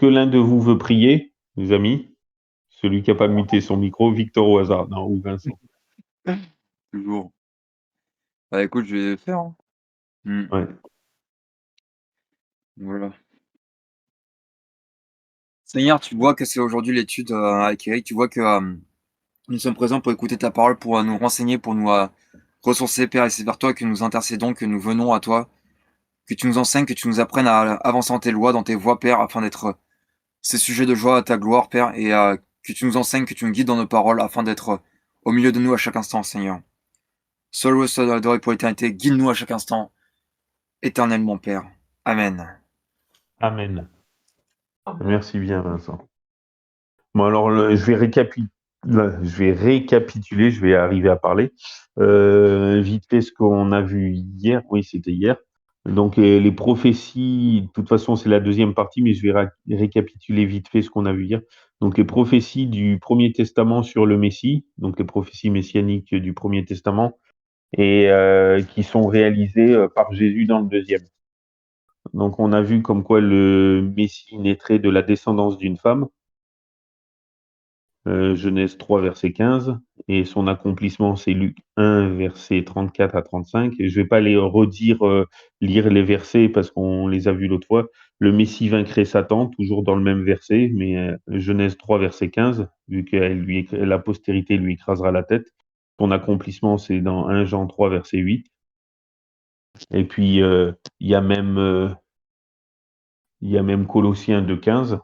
que l'un de vous veut prier, les amis? Celui qui n'a pas muté son micro, Victor au hasard, non, ou Vincent. Toujours. Bah écoute, je vais le faire, hein. Ouais. Voilà. Seigneur, tu vois que c'est aujourd'hui l'étude avec Eric, tu vois que nous sommes présents pour écouter ta parole, pour nous renseigner, pour nous ressourcer, Père, et c'est vers toi que nous intercédons, que nous venons à toi, que tu nous enseignes, que tu nous apprennes à avancer dans tes lois, dans tes voies, Père, afin d'être ces sujets de joie à ta gloire, Père, et que tu nous enseignes, que tu nous guides dans nos paroles, afin d'être au milieu de nous à chaque instant, Seigneur. Seul le seul adoré pour l'éternité, guide-nous à chaque instant, éternellement, Père. Amen. Amen. Merci bien, Vincent. Bon, alors, je vais récapituler, je vais arriver à parler. Vite fait, ce qu'on a vu hier, oui, c'était hier. Donc, les prophéties, de toute façon, c'est la deuxième partie, mais je vais récapituler vite fait ce qu'on a vu hier. Donc, les prophéties du Premier Testament sur le Messie, donc les prophéties messianiques du Premier Testament, et qui sont réalisées par Jésus dans le deuxième. Donc, on a vu comme quoi le Messie naîtrait de la descendance d'une femme, Genèse 3, verset 15, et son accomplissement, c'est Luc 1, verset 34 à 35. Et je ne vais pas les redire, lire les versets parce qu'on les a vus l'autre fois. Le Messie vaincrait Satan, toujours dans le même verset, mais Genèse 3, verset 15, vu que la postérité lui écrasera la tête. Son accomplissement, c'est dans 1 Jean 3, verset 8. Et puis, il y a même Colossiens 2, 15.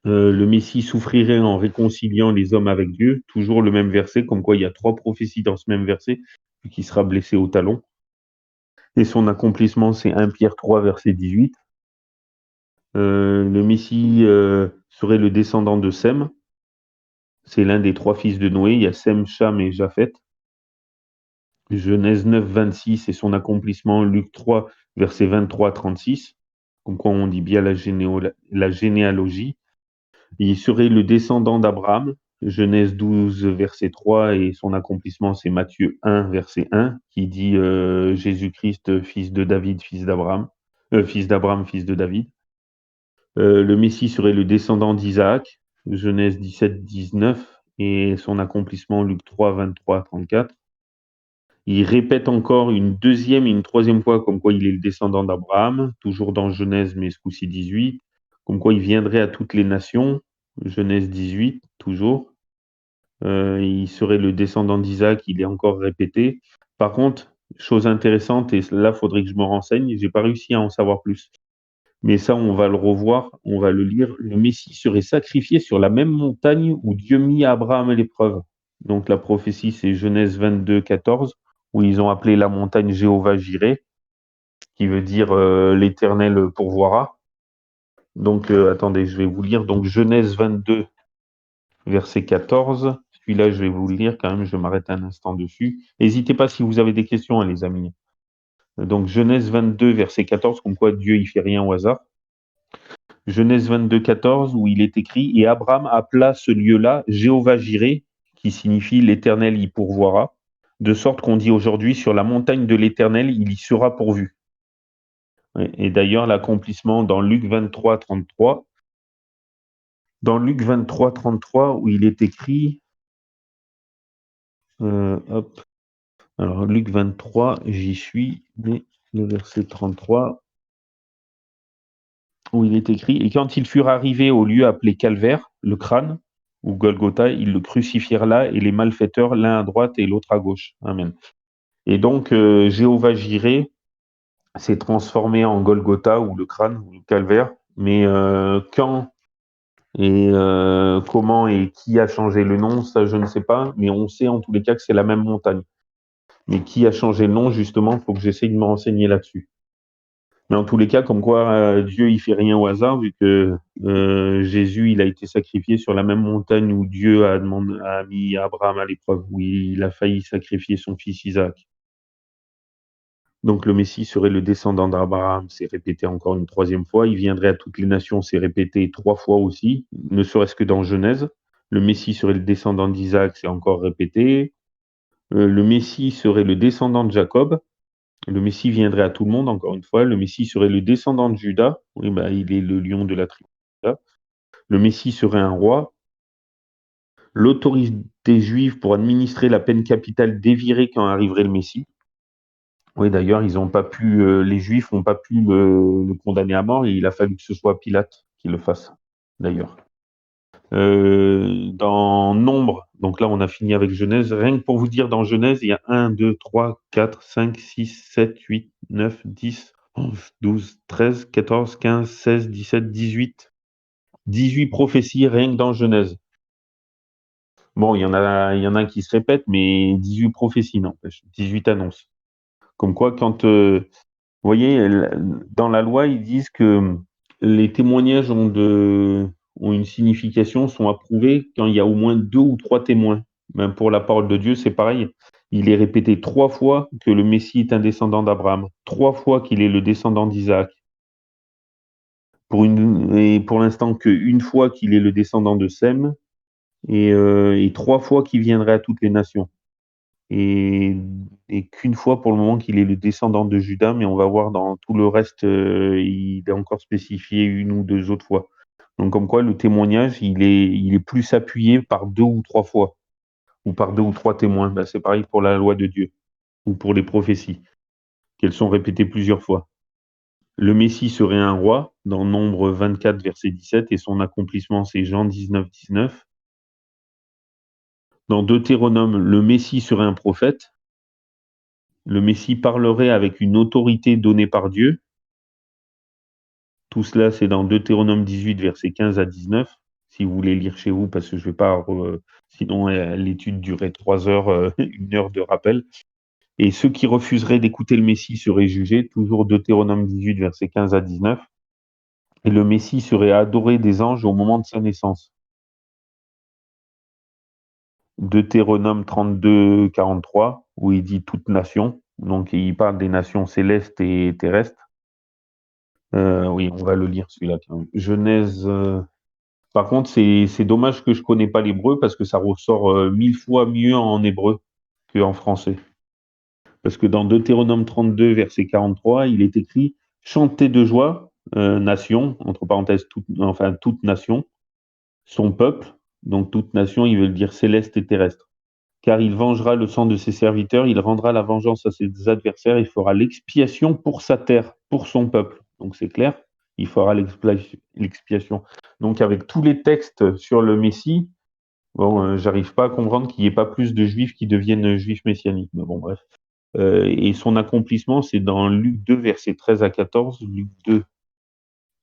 Le Messie souffrirait en réconciliant les hommes avec Dieu, toujours le même verset, comme quoi il y a 3 prophéties dans ce même verset, qui sera blessé au talon. Et son accomplissement, c'est 1 Pierre 3, verset 18. Le Messie serait le descendant de Sem. C'est l'un des 3 fils de Noé. Il y a Sem, Cham et Japhet. Genèse 9, 26 et son accomplissement, Luc 3, verset 23 à 36. Comme quoi on dit bien la généalogie. Il serait le descendant d'Abraham, Genèse 12, verset 3, et son accomplissement, c'est Matthieu 1, verset 1, qui dit Jésus-Christ, fils de David, fils d'Abraham, fils de David. Le Messie serait le descendant d'Isaac, Genèse 17, 19, et son accomplissement, Luc 3, 23, 34. Il répète encore une deuxième et une troisième fois comme quoi il est le descendant d'Abraham, toujours dans Genèse, mais ce coup-ci 18, comme quoi il viendrait à toutes les nations, Genèse 18, toujours. Il serait le descendant d'Isaac, il est encore répété. Par contre, chose intéressante, et là, il faudrait que je me renseigne, j'ai pas réussi à en savoir plus. Mais ça, on va le revoir, on va le lire. Le Messie serait sacrifié sur la même montagne où Dieu mit Abraham à l'épreuve. Donc la prophétie, c'est Genèse 22, 14, où ils ont appelé la montagne Jéhovah Jireh, qui veut dire l'Éternel pourvoira. Donc attendez, je vais vous lire. Donc Genèse 22, verset 14. Celui-là, je vais vous le lire quand même, je m'arrête un instant dessus. N'hésitez pas si vous avez des questions, hein, les amis. Donc Genèse 22, verset 14, comme quoi Dieu, il fait rien au hasard. Genèse 22, 14, où il est écrit « Et Abraham appela ce lieu-là Jéhovah Jireh, qui signifie l'Éternel y pourvoira, de sorte qu'on dit aujourd'hui sur la montagne de l'Éternel, il y sera pourvu. » Et d'ailleurs, l'accomplissement dans Luc 23, 33, où il est écrit, hop, alors Luc 23, j'y suis, mais le verset 33, où il est écrit « Et quand ils furent arrivés au lieu appelé Calvaire, le crâne, ou Golgotha, ils le crucifièrent là, et les malfaiteurs, l'un à droite et l'autre à gauche. » Amen. Et donc, Jéhovah Jireh s'est transformé en Golgotha, ou le crâne, ou le calvaire. Mais quand et comment et qui a changé le nom, ça je ne sais pas, mais on sait en tous les cas que c'est la même montagne. Mais qui a changé le nom, justement, il faut que j'essaye de me renseigner là-dessus. Mais en tous les cas, comme quoi Dieu, il fait rien au hasard, vu que Jésus, il a été sacrifié sur la même montagne où Dieu a mis Abraham à l'épreuve, où il a failli sacrifier son fils Isaac. Donc le Messie serait le descendant d'Abraham, c'est répété encore une troisième fois. Il viendrait à toutes les nations, c'est répété 3 fois aussi, ne serait-ce que dans Genèse. Le Messie serait le descendant d'Isaac, c'est encore répété. Le Messie serait le descendant de Jacob. Le Messie viendrait à tout le monde, encore une fois. Le Messie serait le descendant de Judas. Oui, bah, il est le lion de la tribu. Le Messie serait un roi. L'autorité juive pour administrer la peine capitale dévierait quand arriverait le Messie. Oui, d'ailleurs, ils ont pas pu, les Juifs n'ont pas pu le condamner à mort et il a fallu que ce soit Pilate qui le fasse, d'ailleurs. Dans Nombre, donc là, on a fini avec Genèse. Rien que pour vous dire, dans Genèse, il y a 1, 2, 3, 4, 5, 6, 7, 8, 9, 10, 11, 12, 13, 14, 15, 16, 17, 18. 18 prophéties rien que dans Genèse. Bon, il y en a qui se répètent, mais 18 prophéties, n'empêche. 18 annonces. Comme quoi, quand, vous voyez, dans la loi, ils disent que les témoignages ont une signification, sont approuvés quand il y a au moins 2 ou 3 témoins. Même pour la parole de Dieu, c'est pareil. Il est répété 3 fois que le Messie est un descendant d'Abraham, 3 fois qu'il est le descendant d'Isaac. Et pour l'instant, qu'une fois qu'il est le descendant de Sem, et 3 fois qu'il viendrait à toutes les nations. Et qu'une fois pour le moment qu'il est le descendant de Judas, mais on va voir dans tout le reste, il est encore spécifié 1 ou 2 autres fois. Donc comme quoi le témoignage, il est plus appuyé par 2 ou 3 fois, ou par 2 ou 3 témoins. Ben, c'est pareil pour la loi de Dieu, ou pour les prophéties, qu'elles sont répétées plusieurs fois. Le Messie serait un roi, dans Nombre 24, verset 17, et son accomplissement, c'est Jean 19, 19. Dans Deutéronome, le Messie serait un prophète. Le Messie parlerait avec une autorité donnée par Dieu. Tout cela, c'est dans Deutéronome 18, versets 15 à 19. Si vous voulez lire chez vous, parce que je ne vais pas... sinon, l'étude durerait 3 heures, 1 heure de rappel. Et ceux qui refuseraient d'écouter le Messie seraient jugés. Toujours Deutéronome 18, versets 15 à 19. Et le Messie serait adoré des anges au moment de sa naissance. Deutéronome 32, 43, où il dit toute nation. Donc, il parle des nations célestes et terrestres. Oui, on va le lire celui-là. Genèse. Par contre, c'est dommage que je connais pas l'hébreu parce que ça ressort 1000 fois mieux en hébreu qu'en français. Parce que dans Deutéronome 32, verset 43, il est écrit Chantez de joie, nation, entre parenthèses, toute nation, son peuple. Donc toute nation, ils veulent dire céleste et terrestre. Car il vengera le sang de ses serviteurs, il rendra la vengeance à ses adversaires, il fera l'expiation pour sa terre, pour son peuple. Donc c'est clair, il fera l'expiation. Donc avec tous les textes sur le Messie, bon, j'arrive pas à comprendre qu'il n'y ait pas plus de juifs qui deviennent juifs messianiques. Mais bon, bref. Et son accomplissement, c'est dans Luc 2, versets 13 à 14. Luc 2,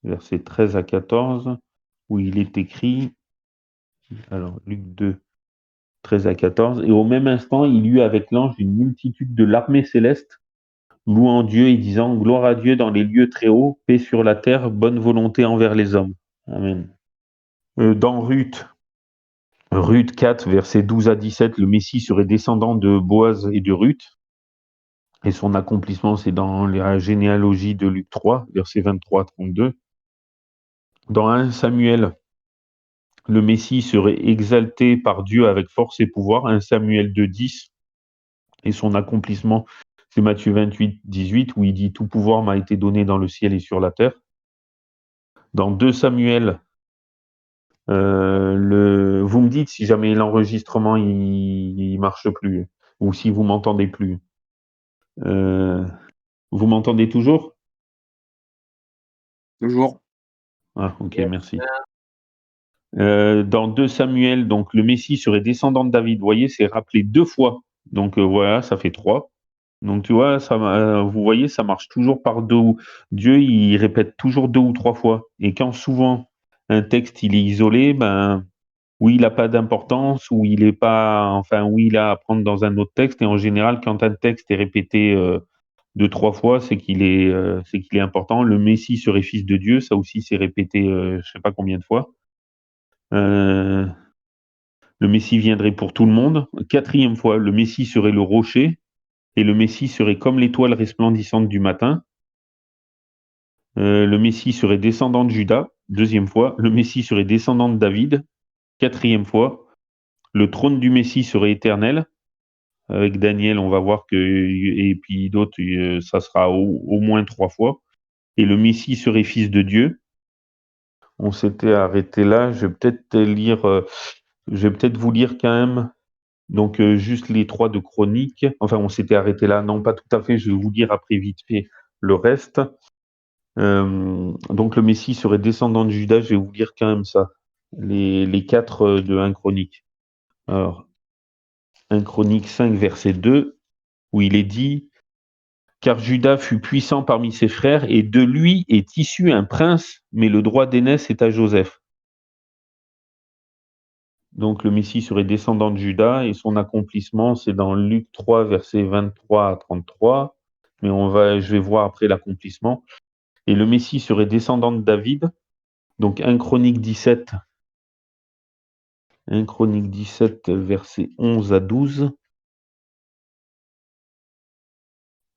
versets 13 à 14, où il est écrit, alors Luc 2, 13 à 14. Et au même instant, il eut avec l'ange une multitude de l'armée céleste, louant Dieu et disant gloire à Dieu dans les lieux très hauts, paix sur la terre, bonne volonté envers les hommes. Amen. Dans Ruth 4, versets 12 à 17, le Messie serait descendant de Boaz et de Ruth. Et son accomplissement, c'est dans la généalogie de Luc 3, versets 23 à 32. Dans 1 Samuel, le Messie serait exalté par Dieu avec force et pouvoir. 1 Samuel 2, 10. Et son accomplissement, c'est Matthieu 28, 18, où il dit « Tout pouvoir m'a été donné dans le ciel et sur la terre ». Dans 2 Samuel, vous me dites si jamais l'enregistrement il marche plus, ou si vous m'entendez plus. Vous m'entendez toujours? Toujours. Ah, ok, merci. Dans 2 Samuel, donc le Messie serait descendant de David. Vous voyez, c'est rappelé 2 fois. Donc voilà, ça fait 3. Donc tu vois, vous voyez, ça marche toujours par 2. Dieu, il répète toujours 2 ou 3 fois. Et quand souvent un texte il est isolé, ben où il n'a pas d'importance, où il est pas, enfin où il a à prendre dans un autre texte. Et en général, quand un texte est répété 2-3 fois, c'est qu'il est important. Le Messie serait fils de Dieu, ça aussi c'est répété, je sais pas combien de fois. Le Messie viendrait pour tout le monde. 4e fois, le Messie serait le rocher, et le Messie serait comme l'étoile resplendissante du matin. Le Messie serait descendant de Judas. 2e fois, le Messie serait descendant de David. 4e fois, le trône du Messie serait éternel. Avec Daniel, on va voir que, et puis d'autres, ça sera au moins 3 fois. Et le Messie serait fils de Dieu. On s'était arrêté là. Je vais peut-être vous lire quand même. Donc, juste les 3 de Chroniques. Enfin, on s'était arrêté là. Non, pas tout à fait. Je vais vous lire après vite fait le reste. Donc, le Messie serait descendant de Judas. Je vais vous lire quand même ça. Les 4 de 1 Chronique. Alors, 1 Chronique 5, verset 2, où il est dit: Car Judas fut puissant parmi ses frères, et de lui est issu un prince, mais le droit d'aînesse est à Joseph. Donc le Messie serait descendant de Judas, et son accomplissement, c'est dans Luc 3, versets 23 à 33. Mais je vais voir après l'accomplissement. Et le Messie serait descendant de David. Donc 1 Chronique 17, versets 11 à 12.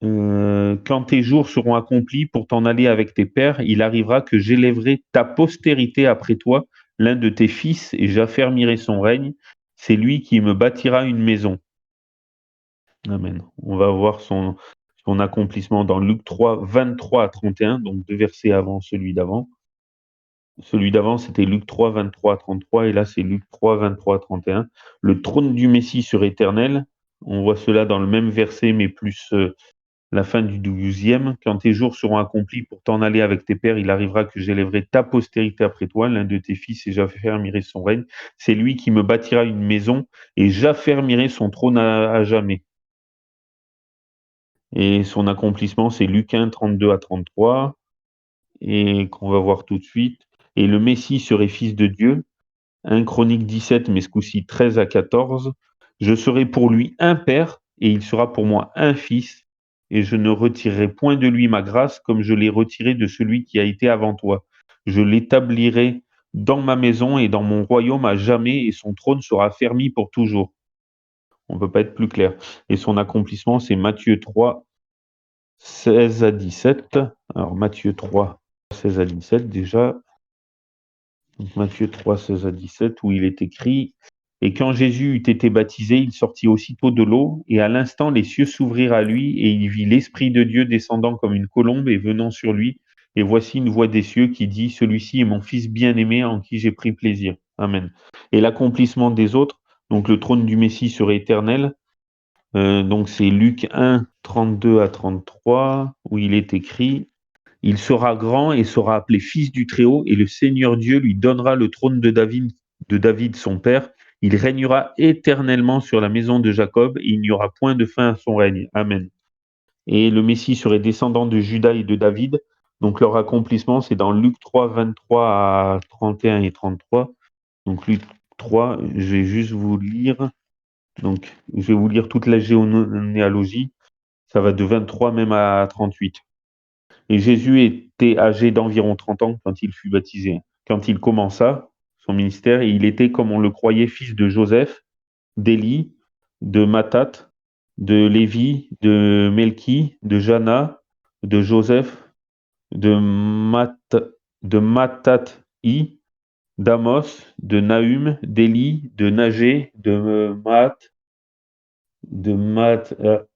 Quand tes jours seront accomplis pour t'en aller avec tes pères, il arrivera que j'élèverai ta postérité après toi, l'un de tes fils, et j'affermirai son règne. C'est lui qui me bâtira une maison. Amen. On va voir son accomplissement dans Luc 3, 23 à 31, donc 2 versets avant celui d'avant. Celui d'avant, c'était Luc 3, 23 à 33, et là, c'est Luc 3, 23 à 31. Le trône du Messie serait éternel. On voit cela dans le même verset, mais plus la fin du 12e. Quand tes jours seront accomplis pour t'en aller avec tes pères, il arrivera que j'élèverai ta postérité après toi, l'un de tes fils, et j'affermirai son règne. C'est lui qui me bâtira une maison, et j'affermirai son trône à jamais. Et son accomplissement, c'est Luc 1, 32 à 33, et qu'on va voir tout de suite. Et le Messie serait fils de Dieu. 1 Chronique 17, mais ce coup-ci 13 à 14. Je serai pour lui un père, et il sera pour moi un fils, et je ne retirerai point de lui ma grâce, comme je l'ai retirée de celui qui a été avant toi. Je l'établirai dans ma maison et dans mon royaume à jamais, et son trône sera fermi pour toujours. On ne peut pas être plus clair. Et son accomplissement, c'est Matthieu 3, 16 à 17. Alors, Matthieu 3, 16 à 17, déjà. Donc, Matthieu 3, 16 à 17, où il est écrit: Et quand Jésus eut été baptisé, il sortit aussitôt de l'eau, et à l'instant les cieux s'ouvrirent à lui, et il vit l'Esprit de Dieu descendant comme une colombe et venant sur lui. Et voici une voix des cieux qui dit: Celui-ci est mon Fils bien-aimé en qui j'ai pris plaisir. Amen. Et l'accomplissement des autres, donc le trône du Messie serait éternel. Donc c'est Luc 1, 32 à 33, où il est écrit: Il sera grand et sera appelé fils du Très-Haut, et le Seigneur Dieu lui donnera le trône de David son père. Il régnera éternellement sur la maison de Jacob, et il n'y aura point de fin à son règne. Amen. Et le Messie serait descendant de Judas et de David. Donc leur accomplissement, c'est dans Luc 3, 23 à 31 et 33. Donc Luc 3, je vais juste vous lire. Donc je vais vous lire toute la généalogie. Ça va de 23 même à 38. Et Jésus était âgé d'environ 30 ans quand il fut baptisé. Quand il commença son ministère, et il était, comme on le croyait, fils de Joseph, d'Élie, de Mattat, de Lévi, de Melchi, de Jana, de Joseph, de, de Mattat-I, d'Amos, de Nahum, d'Élie, de Nagé, de Maat, de Mat,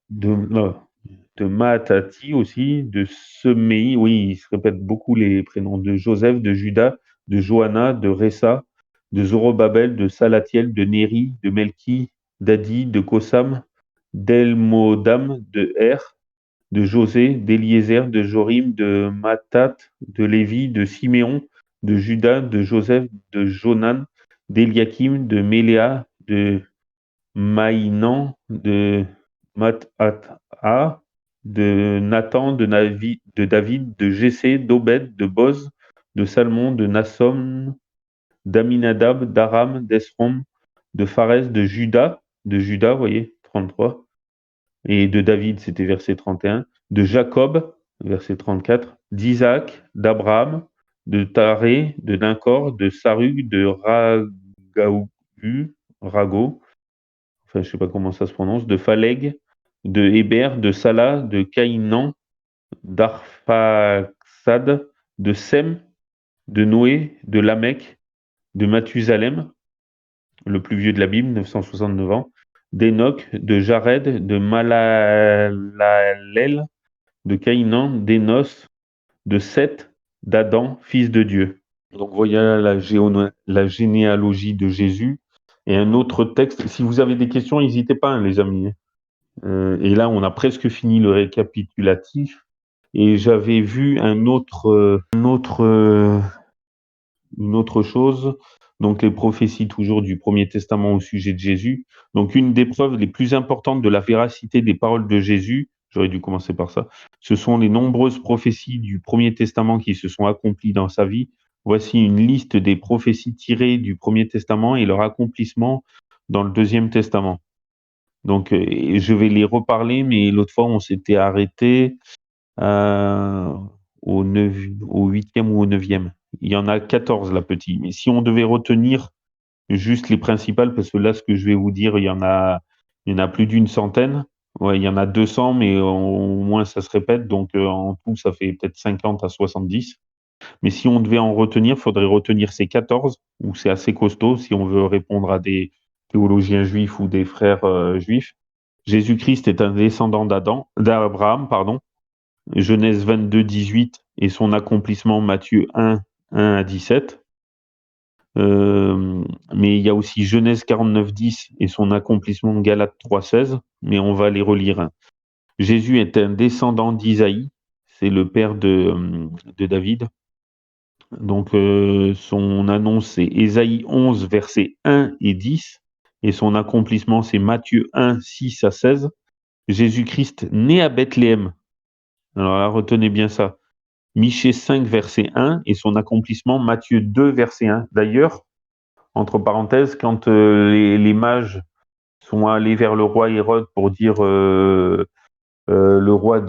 de Maatati aussi, de Semei, oui, il se répète beaucoup les prénoms, de Joseph, de Judas, de Johanna, de Ressa, de Zorobabel, de Salatiel, de Néri, de Melchi, d'Adi, de Kosam, d'Elmodam, de Er, de José, d'Eliezer, de Jorim, de Matat, de Lévi, de Siméon, de Judas, de Joseph, de Jonan, d'Eliakim, de Méléa, de Maïnan, de Mathatha, de Nathan, de David, de Jessé, d'Obed, de Boz, de Salmon, de Nasson, d'Aminadab, d'Aram, d'Esrom, de Pharez, de Judas, vous voyez, 33, et de David, c'était verset 31, de Jacob, verset 34, d'Isaac, d'Abraham, de Taré, de Dincor, de Sarug, de Rago, enfin je sais pas comment ça se prononce, de Phaleg, de Héber, de Salah, de Caïnan, d'Arphaxad, de Sem, de Noé, de Lamech, de Mathusalem, le plus vieux de la Bible, 969 ans, d'Enoch, de Jared, de Malalel, de Caïnan, d'Énos, de Seth, d'Adam, fils de Dieu. Donc voilà la généalogie de Jésus. Et un autre texte, si vous avez des questions, n'hésitez pas, hein, les amis. Et là, on a presque fini le récapitulatif. Et j'avais vu une autre chose, donc les prophéties toujours du Premier Testament au sujet de Jésus. Donc une des preuves les plus importantes de la véracité des paroles de Jésus, j'aurais dû commencer par ça, ce sont les nombreuses prophéties du Premier Testament qui se sont accomplies dans sa vie. Voici une liste des prophéties tirées du Premier Testament et leur accomplissement dans le Deuxième Testament. Donc je vais les reparler, mais l'autre fois on s'était arrêté euh, au 8e ou au 9e. Il y en a 14 là, petit. Mais si on devait retenir juste les principales, parce que là, ce que je vais vous dire, il y en a plus d'une centaine. Ouais, il y en a 200, mais au moins ça se répète. Donc en tout, ça fait peut-être 50 à 70. Mais si on devait en retenir, il faudrait retenir ces 14, où c'est assez costaud si on veut répondre à des théologiens juifs ou des frères juifs. Jésus-Christ est un descendant d'Abraham, pardon. Genèse 22, 18 et son accomplissement Matthieu 1, 1 à 17. Mais il y a aussi Genèse 49, 10 et son accomplissement Galates 3, 16, mais on va les relire, hein. Jésus est un descendant d'Isaïe, c'est le père de David. Donc son annonce c'est Ésaïe 11, versets 1 et 10, et son accomplissement c'est Matthieu 1, 6 à 16. Jésus-Christ né à Bethléem. Alors là, retenez bien ça. Michée 5, verset 1, et son accomplissement, Matthieu 2, verset 1. D'ailleurs, entre parenthèses, quand les mages sont allés vers le roi Hérode pour dire le roi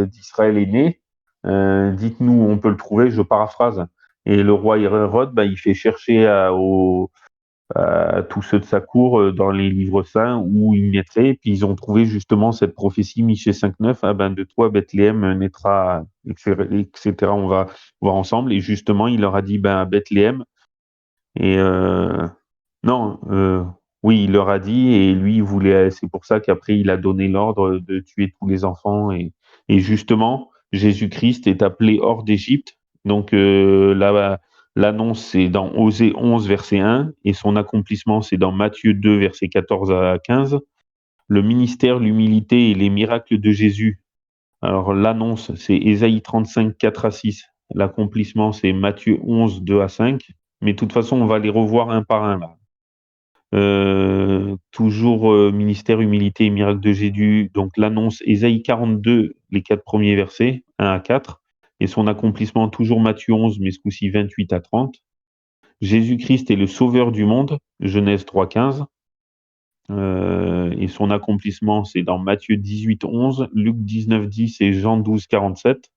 d'Israël est né, dites-nous où on peut le trouver, je paraphrase. Et le roi Hérode, bah, il fait chercher à tous ceux de sa cour dans les livres saints où il naîtrait, puis ils ont trouvé justement cette prophétie Michée 5.9, ah ben de toi Bethléem naîtra, etc. On va voir ensemble, et justement il leur a dit ben à Bethléem, et non, oui il leur a dit, et lui il voulait, c'est pour ça qu'après il a donné l'ordre de tuer tous les enfants, et justement Jésus-Christ est appelé hors d'Égypte, donc là l'annonce, c'est dans Osée 11, verset 1, et son accomplissement, c'est dans Matthieu 2, verset 14 à 15. Le ministère, l'humilité et les miracles de Jésus. Alors, l'annonce, c'est Ésaïe 35, 4 à 6. L'accomplissement, c'est Matthieu 11, 2 à 5. Mais de toute façon, on va les revoir un par un, là. Toujours ministère, humilité et miracle de Jésus. Donc, l'annonce, Ésaïe 42, les 4 premiers versets, 1 à 4. Et son accomplissement, toujours Matthieu 11, mais ce coup-ci 28 à 30. Jésus-Christ est le sauveur du monde, Genèse 3, 15. Et son accomplissement, c'est dans Matthieu 18, 11, Luc 19, 10 et Jean 12, 47.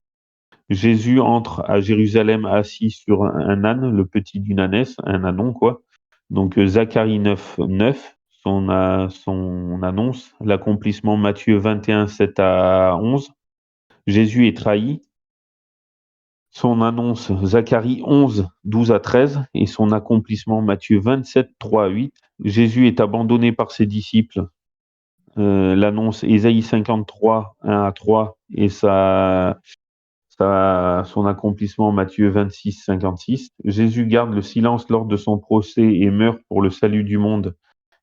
Jésus entre à Jérusalem assis sur un âne, le petit d'une ânesse, un ânon, quoi. Donc Zacharie 9, 9, son annonce. L'accomplissement, Matthieu 21, 7 à 11. Jésus est trahi. Son annonce, Zacharie 11, 12 à 13, et son accomplissement, Matthieu 27, 3 à 8. Jésus est abandonné par ses disciples. L'annonce, Ésaïe 53, 1 à 3, et son accomplissement, Matthieu 26, 56. Jésus garde le silence lors de son procès et meurt pour le salut du monde,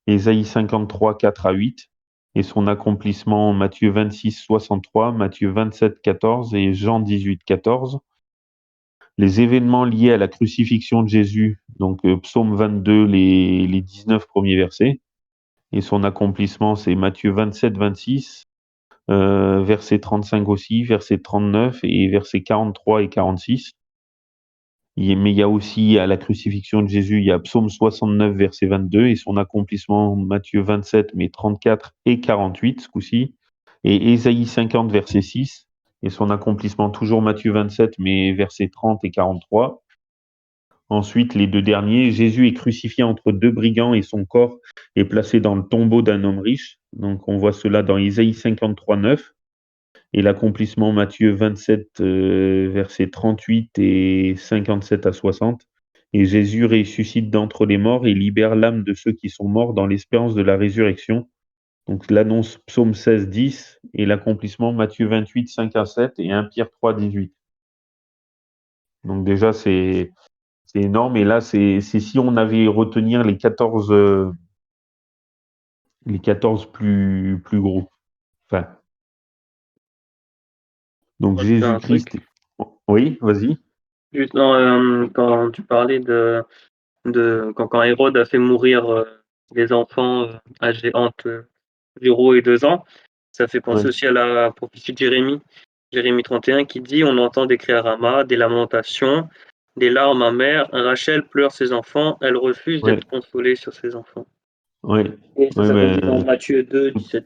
Ésaïe 53, 4 à 8. Et son accomplissement, Matthieu 26, 63, Matthieu 27, 14 et Jean 18, 14. Les événements liés à la crucifixion de Jésus, donc psaume 22, les 19 premiers versets, et son accomplissement, c'est Matthieu 27, 26, verset 35 aussi, verset 39 et verset 43 et 46. Mais il y a aussi à la crucifixion de Jésus, il y a psaume 69, verset 22, et son accomplissement, Matthieu 27, mais 34 et 48 ce coup-ci, et Ésaïe 50, verset 6, et son accomplissement, toujours Matthieu 27, mais versets 30 et 43. Ensuite, les deux derniers, Jésus est crucifié entre deux brigands et son corps est placé dans le tombeau d'un homme riche. Donc on voit cela dans Isaïe 53, 9 et l'accomplissement Matthieu 27, versets 38 et 57 à 60. Et Jésus ressuscite d'entre les morts et libère l'âme de ceux qui sont morts dans l'espérance de la résurrection. Donc l'annonce psaume 16, 10 et l'accomplissement Matthieu 28, 5 à 7 et 1 Pierre 3, 18. Donc déjà, C'est énorme. Et là, c'est si on avait retenir les 14 plus gros. Enfin, donc Moi, c'est un truc. Jésus-Christ. Oui, vas-y. Juste, non, quand tu parlais quand Hérode a fait mourir les enfants âgés entre 0 et 2 ans, ça fait penser Ouais, aussi à la prophétie de Jérémie 31, qui dit: On entend des cris à Rama, des lamentations, des larmes amères. Rachel pleure ses enfants, elle refuse ouais, d'être consolée sur ses enfants. ouais, Et ça ouais, s'appelle dans ben, Matthieu 2, 17.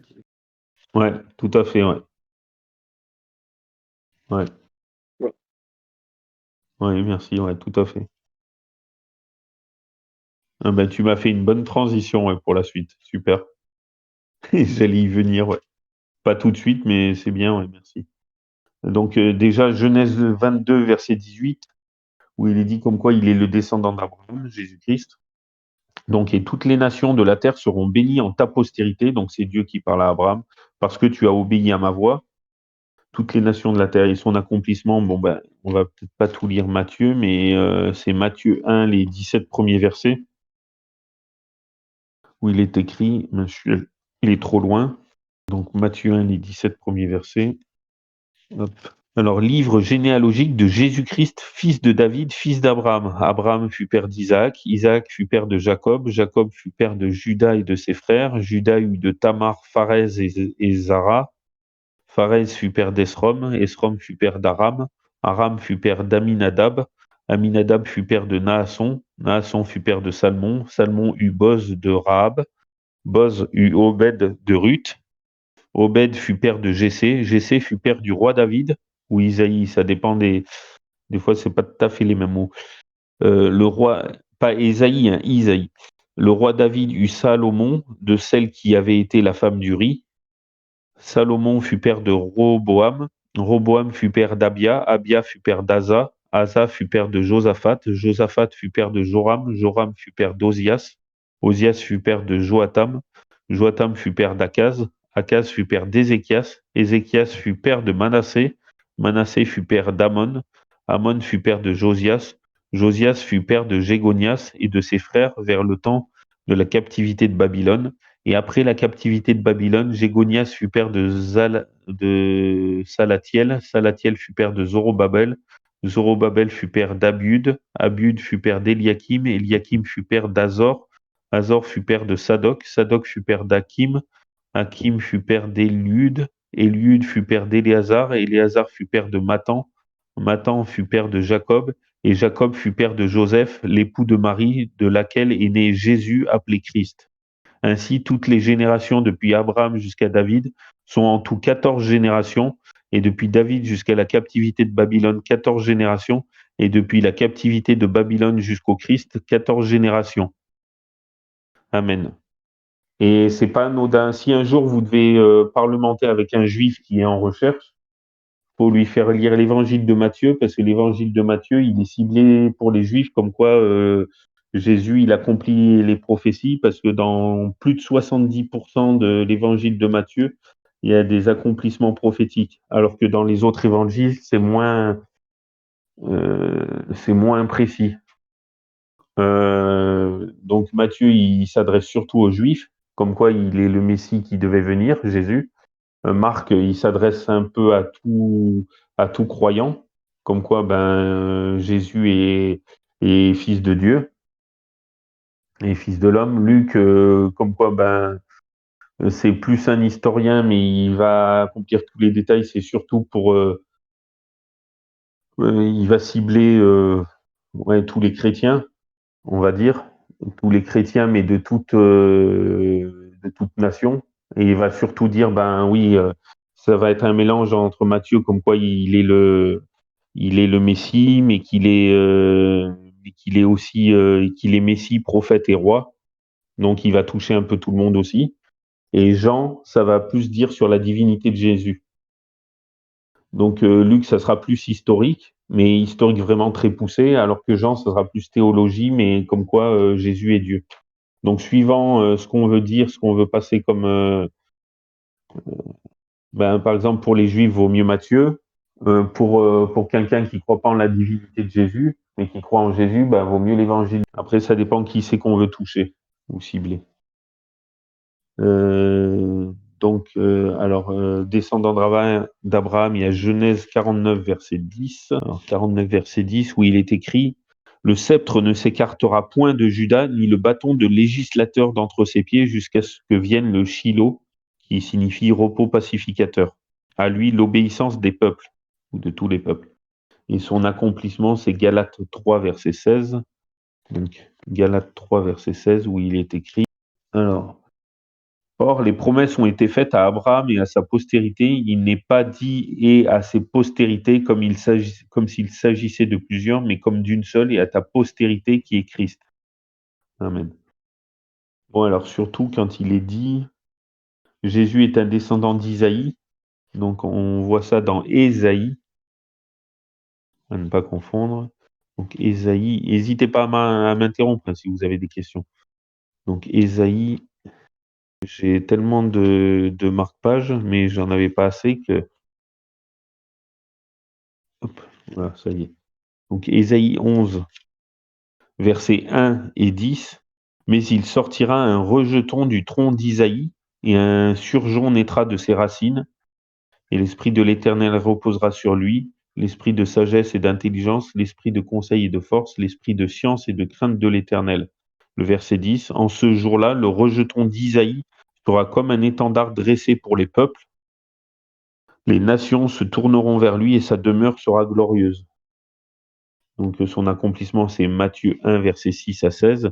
ouais, tout à fait, ouais, ouais, Ouais. ouais, merci, ouais, tout à fait. Ah ben, tu m'as fait une bonne transition, ouais, pour la suite. Super. J'allais y venir, ouais. Pas tout de suite, mais c'est bien, ouais, merci. Donc, déjà, Genèse 22, verset 18, où il est dit comme quoi il est le descendant d'Abraham, Jésus-Christ. Donc, et toutes les nations de la terre seront bénies en ta postérité. Donc, c'est Dieu qui parle à Abraham, parce que tu as obéi à ma voix. Toutes les nations de la terre et son accomplissement. Bon, ben, on va peut-être pas tout lire Matthieu, mais c'est Matthieu 1, les 17 premiers versets, où il est écrit, il est trop loin. Donc, Matthieu 1, les 17 premiers versets. Hop. Alors, livre généalogique de Jésus-Christ, fils de David, fils d'Abraham. Abraham fut père d'Isaac, Isaac fut père de Jacob, Jacob fut père de Judas et de ses frères, Judas eut de Tamar, Pharez et Zara, Pharez fut père d'Esrom, Esrom fut père d'Aram, Aram fut père d'Aminadab, Aminadab fut père de Naasson, Naasson fut père de Salmon, Salmon eut Boz de Rahab, Boz eut Obed de Ruth, Obed fut père de Jessé, Jessé fut père du roi David, ou Isaïe, ça dépend des fois c'est pas tout à fait les mêmes mots. Le roi, pas Isaïe, hein, Isaïe. Le roi David eut Salomon, de celle qui avait été la femme d'Uri. Salomon fut père de Roboam, Roboam fut père d'Abia, Abia fut père d'Asa, Asa fut père de Josaphat, Josaphat fut père de Joram, Joram fut père d'Ozias, Ozias fut père de Joatam, Joatam fut père d'Akaz, Akaz fut père d'Ézéchias, Ézéchias fut père de Manassé, Manassé fut père d'Amon, Amon fut père de Josias, Josias fut père de Jégonias et de ses frères vers le temps de la captivité de Babylone. Et après la captivité de Babylone, Jégonias fut père de Salatiel, Salatiel fut père de Zorobabel, Zorobabel fut père d'Abiud, Abiud fut père d'Eliakim, Eliakim fut père d'Azor, Azor fut père de Sadoc, Sadoc fut père d'Akim, Hakim fut père d'Éliud, Éliud fut père d'Éléazar, Éléazar fut père de Mathan, Mathan fut père de Jacob, et Jacob fut père de Joseph, l'époux de Marie, de laquelle est né Jésus appelé Christ. Ainsi, toutes les générations depuis Abraham jusqu'à David sont en tout 14 générations, et depuis David jusqu'à la captivité de Babylone, 14 générations, et depuis la captivité de Babylone jusqu'au Christ, 14 générations. Amen. Et c'est pas anodin. Si un jour vous devez parlementer avec un juif qui est en recherche, faut lui faire lire l'évangile de Matthieu, parce que l'évangile de Matthieu, il est ciblé pour les juifs, comme quoi Jésus, il accomplit les prophéties, parce que dans plus de 70% de l'évangile de Matthieu, il y a des accomplissements prophétiques, alors que dans les autres évangiles, c'est moins précis. Donc Matthieu, il s'adresse surtout aux juifs, comme quoi il est le Messie qui devait venir, Jésus. Marc, il s'adresse un peu à tout croyant, comme quoi Jésus est fils de Dieu et fils de l'homme. Luc, comme quoi c'est plus un historien, mais il va accomplir tous les détails. C'est surtout il va cibler ouais, tous les chrétiens, on va dire, tous les chrétiens, mais de toute nation. Et il va surtout dire, ben oui, ça va être un mélange entre Matthieu, comme quoi il est le Messie, mais qu'il est aussi, qu'il est Messie, prophète et roi. Donc il va toucher un peu tout le monde aussi. Et Jean, ça va plus dire sur la divinité de Jésus. Donc Luc, ça sera plus historique, mais historique vraiment très poussé, alors que Jean, ça sera plus théologie, mais comme quoi Jésus est Dieu. Donc suivant ce qu'on veut dire, ce qu'on veut passer comme, par exemple pour les Juifs, vaut mieux Matthieu. Pour quelqu'un qui ne croit pas en la divinité de Jésus, mais qui croient en Jésus, vaut mieux l'évangile. Après, ça dépend qui c'est qu'on veut toucher ou cibler. Descendant d'Abraham, il y a Genèse 49, verset 10. Alors, 49, verset 10, où il est écrit « Le sceptre ne s'écartera point de Juda, ni le bâton de législateur d'entre ses pieds, jusqu'à ce que vienne le Shiloh, qui signifie repos pacificateur. À lui l'obéissance des peuples, ou de tous les peuples. » Et son accomplissement, c'est Galates 3, verset 16. Donc, Galates 3, verset 16, où il est écrit « Or, les promesses ont été faites à Abraham et à sa postérité. Il n'est pas dit et à ses postérités comme s'il s'agissait de plusieurs, mais comme d'une seule, et à ta postérité qui est Christ. » Amen. Bon, alors surtout quand il est dit Jésus est un descendant d'Isaïe, donc on voit ça dans Ésaïe, à ne pas confondre. Donc Ésaïe, n'hésitez pas à m'interrompre si vous avez des questions. Donc Ésaïe, j'ai tellement de marque-pages, mais j'en avais pas assez que... Hop, voilà, ça y est. Donc Ésaïe 11, versets 1 et 10. « Mais il sortira un rejeton du tronc d'Isaïe, et un surgeon naîtra de ses racines, et l'esprit de l'Éternel reposera sur lui, l'esprit de sagesse et d'intelligence, l'esprit de conseil et de force, l'esprit de science et de crainte de l'Éternel. » Le verset 10. « En ce jour-là, le rejeton d'Isaïe sera comme un étendard dressé pour les peuples. Les nations se tourneront vers lui et sa demeure sera glorieuse. » Donc son accomplissement, c'est Matthieu 1, versets 6 à 16.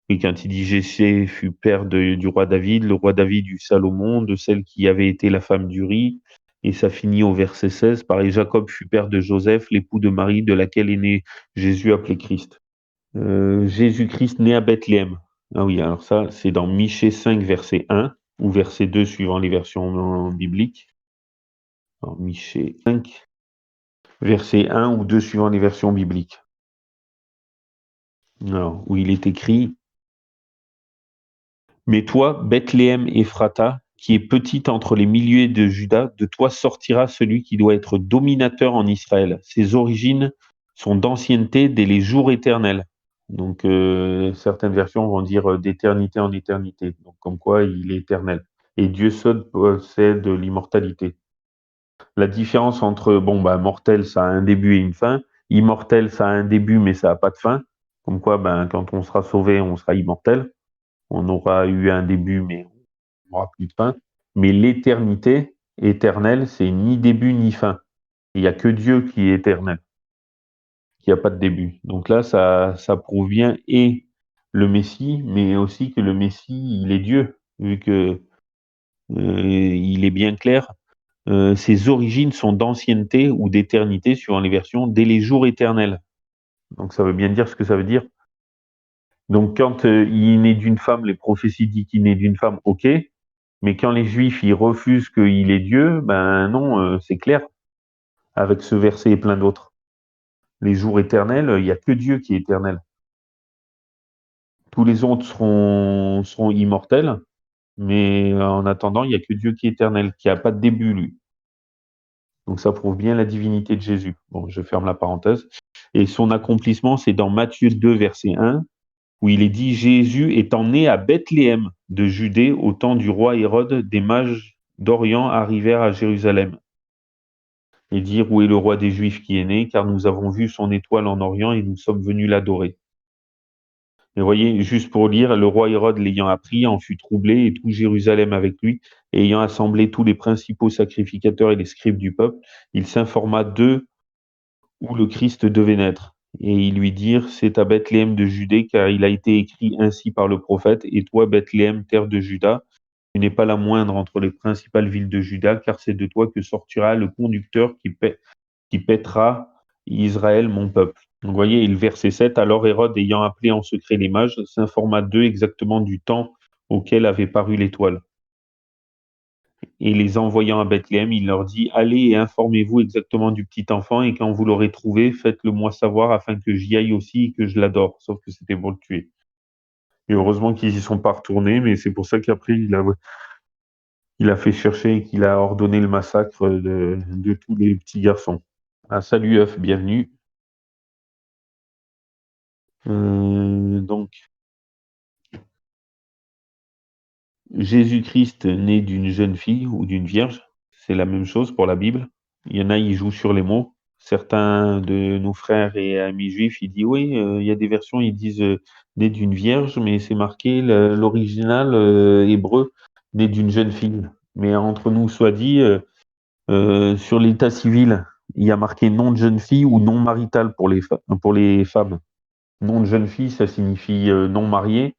Et quand il dit Jessé fut père du roi David, le roi David eut Salomon, de celle qui avait été la femme d'Uri. Et ça finit au verset 16. Pareil, Jacob fut père de Joseph, l'époux de Marie, de laquelle est né Jésus appelé Christ. Jésus-Christ né à Bethléem. Ah oui, alors ça, c'est dans Michée 5, verset 1, ou verset 2, suivant les versions bibliques. Alors, Michée 5, verset 1 ou 2, suivant les versions bibliques. Alors, où il est écrit « Mais toi, Bethléem Ephrata, qui est petite entre les milliers de Juda, de toi sortira celui qui doit être dominateur en Israël. Ses origines sont d'ancienneté dès les jours éternels. » Donc, certaines versions vont dire d'éternité en éternité. Donc, comme quoi, il est éternel. Et Dieu seul possède l'immortalité. La différence entre, mortel, ça a un début et une fin. Immortel, ça a un début, mais ça n'a pas de fin. Comme quoi, quand on sera sauvé, on sera immortel. On aura eu un début, mais on n'aura plus de fin. Mais l'éternité éternelle, c'est ni début ni fin. Il n'y a que Dieu qui est éternel, qui n'a pas de début. Donc là, ça prouve bien et le Messie, mais aussi que le Messie, il est Dieu, vu que il est bien clair. Ses origines sont d'ancienneté ou d'éternité, suivant les versions, dès les jours éternels. Donc ça veut bien dire ce que ça veut dire. Donc quand il est né d'une femme, les prophéties disent qu'il est né d'une femme, ok. Mais quand les Juifs ils refusent qu'il est Dieu, non, c'est clair. Avec ce verset et plein d'autres. Les jours éternels, il n'y a que Dieu qui est éternel. Tous les autres seront immortels, mais en attendant, il n'y a que Dieu qui est éternel, qui n'a pas de début, lui. Donc ça prouve bien la divinité de Jésus. Bon, je ferme la parenthèse. Et son accomplissement, c'est dans Matthieu 2, verset 1, où il est dit « Jésus étant né à Bethléem de Judée au temps du roi Hérode, des mages d'Orient arrivèrent à Jérusalem. » Et dire « Où est le roi des Juifs qui est né, car nous avons vu son étoile en Orient et nous sommes venus l'adorer. » Et vous voyez, juste pour lire, le roi Hérode l'ayant appris en fut troublé et tout Jérusalem avec lui, et ayant assemblé tous les principaux sacrificateurs et les scribes du peuple, il s'informa d'eux où le Christ devait naître. Et ils lui dirent, c'est à Bethléem de Judée, car il a été écrit ainsi par le prophète, et toi, Bethléem, terre de Juda, tu n'es pas la moindre entre les principales villes de Juda, car c'est de toi que sortira le conducteur qui paîtra Israël, mon peuple. Donc, vous voyez, le verset 7, alors Hérode, ayant appelé en secret les mages, s'informa d'eux exactement du temps auquel avait paru l'étoile. Et les envoyant à Bethléem, il leur dit, allez et informez-vous exactement du petit enfant, et quand vous l'aurez trouvé, faites-le moi savoir afin que j'y aille aussi et que je l'adore. Sauf que c'était pour le tuer. Et heureusement qu'ils y sont pas retournés, mais c'est pour ça qu'après, il a fait chercher et qu'il a ordonné le massacre de tous les petits garçons. Ah, salut œuf, bienvenue. Donc, Jésus-Christ né d'une jeune fille ou d'une vierge, c'est la même chose pour la Bible. Il y en a, ils jouent sur les mots. Certains de nos frères et amis juifs, ils disent oui, il y a des versions, ils disent né d'une vierge, mais c'est marqué l'original hébreu, né d'une jeune fille. Mais entre nous, soit dit, sur l'état civil, il y a marqué nom de jeune fille ou non marital pour pour les femmes. Nom de jeune fille, ça signifie non marié.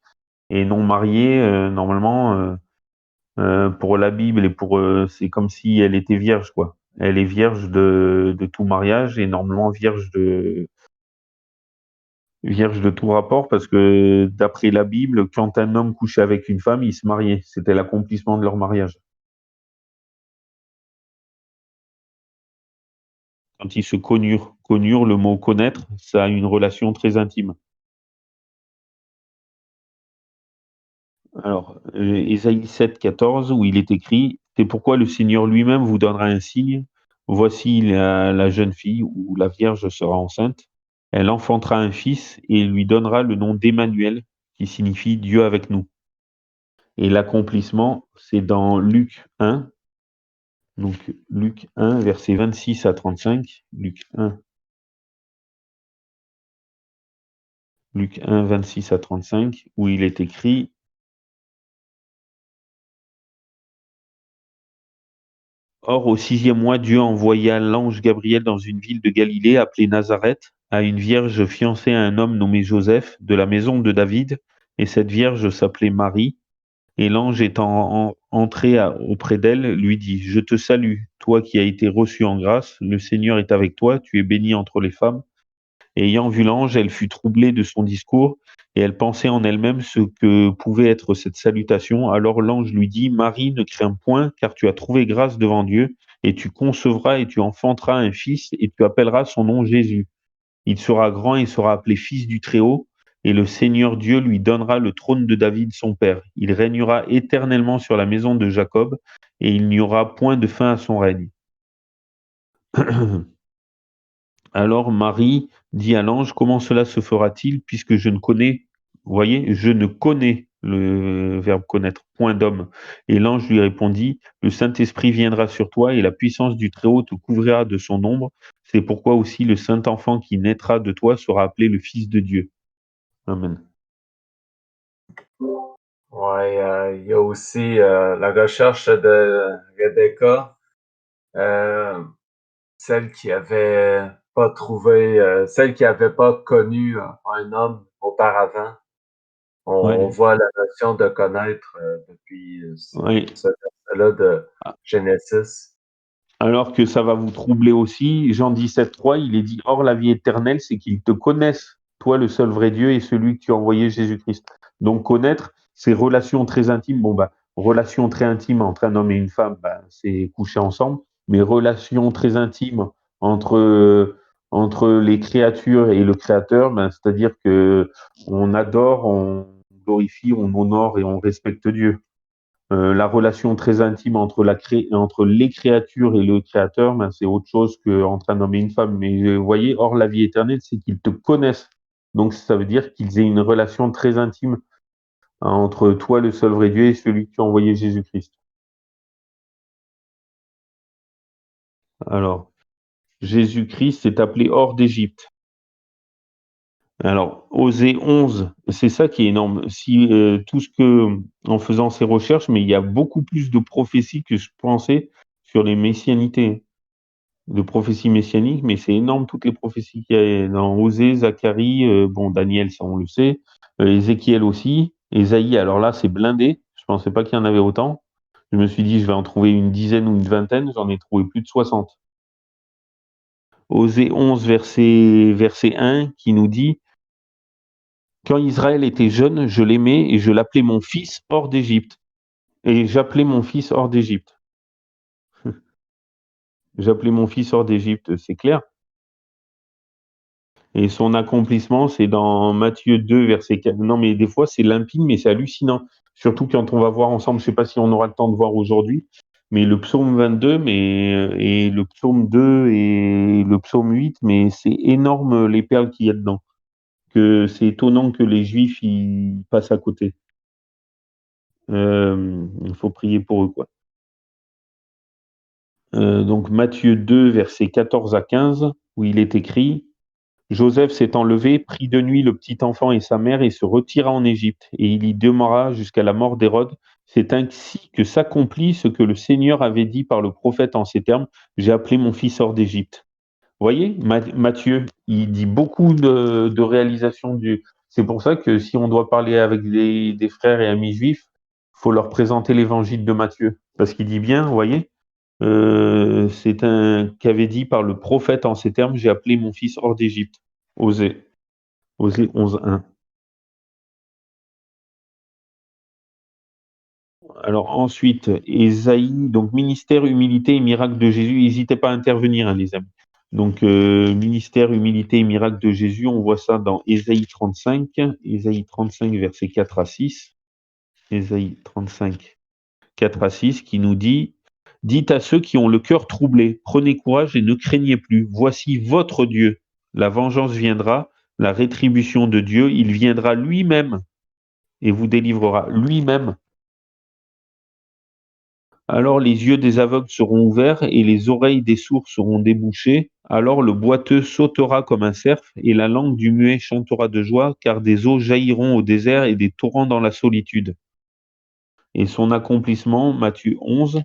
Et non marié, normalement, pour la Bible et pour, c'est comme si elle était vierge, quoi. Elle est vierge de tout mariage et normalement vierge de tout rapport parce que d'après la Bible, quand un homme couchait avec une femme, il se mariait. C'était l'accomplissement de leur mariage. Quand ils se connurent, le mot connaître, ça a une relation très intime. Alors, Ésaïe 7, 14, où il est écrit, c'est pourquoi le Seigneur lui-même vous donnera un signe. Voici la jeune fille ou la vierge sera enceinte. Elle enfantera un fils et lui donnera le nom d'Emmanuel, qui signifie Dieu avec nous. Et l'accomplissement, c'est dans Luc 1. Donc, Luc 1, versets 26 à 35. Luc 1, 26 à 35, où il est écrit, or, au 6e mois, Dieu envoya l'ange Gabriel dans une ville de Galilée appelée Nazareth, à une vierge fiancée à un homme nommé Joseph, de la maison de David, et cette vierge s'appelait Marie. Et l'ange étant entré auprès d'elle, lui dit, je te salue, toi qui as été reçu en grâce, le Seigneur est avec toi, tu es bénie entre les femmes. Et ayant vu l'ange, elle fut troublée de son discours, et elle pensait en elle-même ce que pouvait être cette salutation. Alors l'ange lui dit, Marie, ne crains point, car tu as trouvé grâce devant Dieu, et tu concevras et tu enfanteras un fils, et tu appelleras son nom Jésus. Il sera grand et sera appelé fils du Très-Haut, et le Seigneur Dieu lui donnera le trône de David son père. Il régnera éternellement sur la maison de Jacob, et il n'y aura point de fin à son règne. Alors Marie dit à l'ange, comment cela se fera-t-il puisque je ne connais, vous voyez, je ne connais le verbe connaître, point d'homme. Et l'ange lui répondit, le Saint-Esprit viendra sur toi et la puissance du Très-Haut te couvrira de son ombre. C'est pourquoi aussi le Saint-Enfant qui naîtra de toi sera appelé le Fils de Dieu. Amen. Ouais, il y a aussi la recherche de Rebecca, celle qui avait pas trouvé, celle qui avait pas connu un homme auparavant. On Ouais, voit la notion de connaître depuis ouais. ce verset-là de Genèse. Alors que ça va vous troubler aussi, Jean 17,3, il est dit, or la vie éternelle, c'est qu'ils te connaissent, toi le seul vrai Dieu et celui que tu as envoyé, Jésus-Christ. Donc connaître, c'est relations très intimes. Bon, bah, relation très intime entre un homme et une femme, bah, c'est coucher ensemble, mais relation très intime entre les créatures et le Créateur, bah, c'est-à-dire que on adore, on glorifie, on honore et on respecte Dieu. La relation très intime entre les créatures et le créateur, ben, c'est autre chose qu'entre un homme et une femme. Mais vous voyez, or la vie éternelle, c'est qu'ils te connaissent. Donc ça veut dire qu'ils aient une relation très intime entre toi, le seul vrai Dieu, et celui que tu as envoyé, Jésus-Christ. Alors, Jésus-Christ est appelé hors d'Égypte. Alors, Osée 11, c'est ça qui est énorme. Si tout ce que, en faisant ces recherches, mais il y a beaucoup plus de prophéties que je pensais sur les messianités, de prophéties messianiques, mais c'est énorme toutes les prophéties qu'il y a dans Osée, Zacharie, bon, Daniel, ça on le sait, Ézéchiel aussi, Ésaïe, alors là c'est blindé, je pensais pas qu'il y en avait autant. Je me suis dit je vais en trouver une dizaine ou une vingtaine, j'en ai trouvé plus de 60. Osée 11, verset 1, qui nous dit quand Israël était jeune, je l'aimais et je l'appelais mon fils hors d'Égypte. Et j'appelais mon fils hors d'Égypte. J'appelais mon fils hors d'Égypte, c'est clair. Et son accomplissement, c'est dans Matthieu 2, verset 4. Non, mais des fois, c'est limpide, mais c'est hallucinant. Surtout quand on va voir ensemble, je ne sais pas si on aura le temps de voir aujourd'hui, mais le psaume 22, et le psaume 2 et le psaume 8, mais c'est énorme les perles qu'il y a dedans. que c'est étonnant que les Juifs ils passent à côté. Il faut prier pour eux, quoi. Donc Matthieu 2, versets 14 à 15, où il est écrit: Joseph s'étant levé, prit de nuit le petit enfant et sa mère et se retira en Égypte, et il y demeura jusqu'à la mort d'Hérode. C'est ainsi que s'accomplit ce que le Seigneur avait dit par le prophète en ces termes: J'ai appelé mon fils hors d'Égypte. Vous voyez, Matthieu, il dit beaucoup de réalisations du. C'est pour ça que si on doit parler avec des frères et amis juifs, faut leur présenter l'évangile de Matthieu, parce qu'il dit bien, vous voyez, c'est un qu'avait dit par le prophète en ces termes: J'ai appelé mon fils hors d'Égypte. Osée, Osée 11.1. Alors ensuite, Ésaïe, donc ministère, humilité et miracle de Jésus. N'hésitez pas à intervenir, hein, les amis. Donc ministère, humilité et miracle de Jésus, on voit ça dans Ésaïe 35, versets 4 à 6. Ésaïe 35, 4 à 6, qui nous dit: Dites à ceux qui ont le cœur troublé, prenez courage et ne craignez plus. Voici votre Dieu. La vengeance viendra, la rétribution de Dieu, il viendra lui-même et vous délivrera lui-même. Alors les yeux des aveugles seront ouverts et les oreilles des sourds seront débouchées. Alors le boiteux sautera comme un cerf et la langue du muet chantera de joie, car des eaux jailliront au désert et des torrents dans la solitude. Et son accomplissement, Matthieu 11,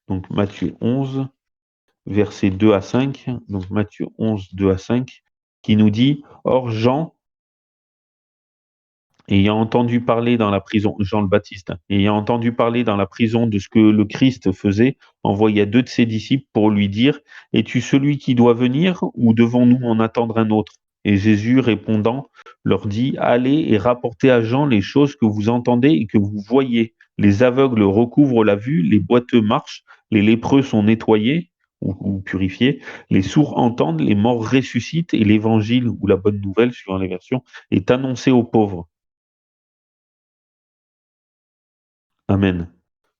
donc Matthieu 11, versets 2 à 5, donc Matthieu 11, 2 à 5, qui nous dit: Or Jean, ayant entendu parler dans la prison, Jean le Baptiste, ayant entendu parler dans la prison de ce que le Christ faisait, envoya 2 de ses disciples pour lui dire: Es-tu celui qui doit venir, ou devons-nous en attendre un autre? Et Jésus, répondant, leur dit: Allez et rapportez à Jean les choses que vous entendez et que vous voyez. Les aveugles recouvrent la vue, les boiteux marchent, les lépreux sont nettoyés ou purifiés, les sourds entendent, les morts ressuscitent, et l'évangile, ou la bonne nouvelle, suivant les versions, est annoncé aux pauvres. Amen.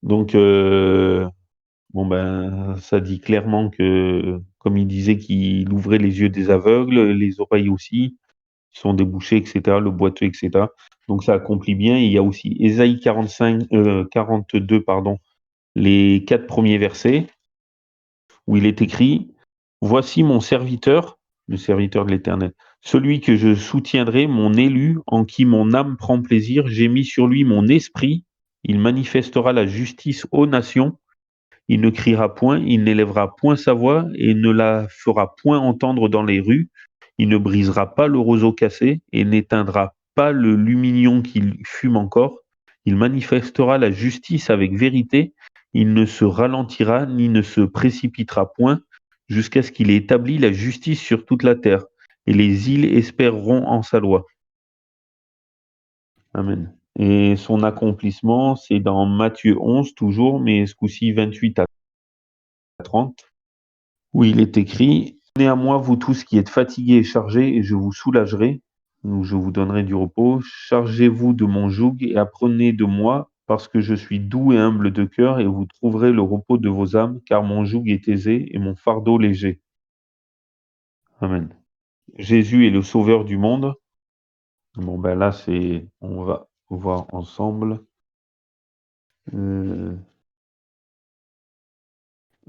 Donc, bon ben, ça dit clairement que, comme il disait, qu'il ouvrait les yeux des aveugles, les oreilles aussi, sont débouchées, etc., le boiteux, etc. Donc ça accomplit bien. Et il y a aussi Ésaïe 42, pardon, les 4 premiers versets, où il est écrit: Voici mon serviteur, le serviteur de l'Éternel, celui que je soutiendrai, mon élu, en qui mon âme prend plaisir. J'ai mis sur lui mon esprit. Il manifestera la justice aux nations. Il ne criera point, il n'élèvera point sa voix et ne la fera point entendre dans les rues. Il ne brisera pas le roseau cassé et n'éteindra pas le lumignon qui fume encore. Il manifestera la justice avec vérité. Il ne se ralentira ni ne se précipitera point jusqu'à ce qu'il ait établi la justice sur toute la terre. Et les îles espéreront en sa loi. Amen. Et son accomplissement, c'est dans Matthieu 11 toujours, mais ce coup-ci 28 à 30, où il est écrit: Venez à moi, vous tous qui êtes fatigués et chargés, et je vous soulagerai, ou je vous donnerai du repos. Chargez-vous de mon joug et apprenez de moi, parce que je suis doux et humble de cœur, et vous trouverez le repos de vos âmes, car mon joug est aisé et mon fardeau léger. Amen. Jésus est le sauveur du monde. Bon ben là, on va voir ensemble.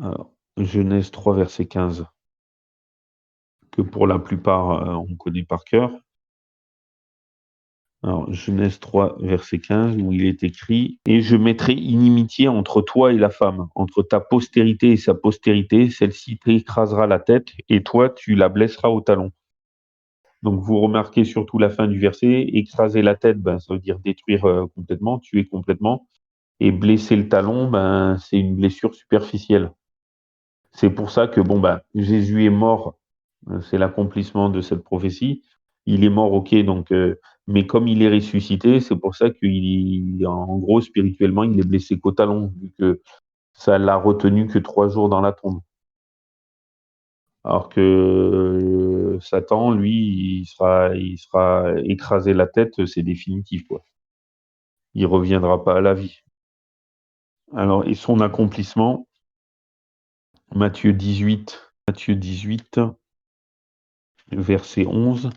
Alors, Genèse 3, verset 15, que pour la plupart, on connaît par cœur. Alors, Genèse 3, verset 15, où il est écrit: Et je mettrai inimitié entre toi et la femme, entre ta postérité et sa postérité, celle-ci t'écrasera la tête, et toi tu la blesseras au talon. Donc vous remarquez surtout la fin du verset: écraser la tête, ben, ça veut dire détruire complètement, tuer complètement, et blesser le talon, ben, c'est une blessure superficielle. C'est pour ça que bon ben, Jésus est mort, c'est l'accomplissement de cette prophétie. Il est mort, ok, donc, mais comme il est ressuscité, c'est pour ça qu'il, en gros, spirituellement, il est blessé qu'au talon, vu que ça l'a retenu que 3 jours dans la tombe. Alors que Satan, lui, il sera écrasé la tête, c'est définitif, quoi. Il reviendra pas à la vie. Alors, et son accomplissement, Matthieu 18, verset 11.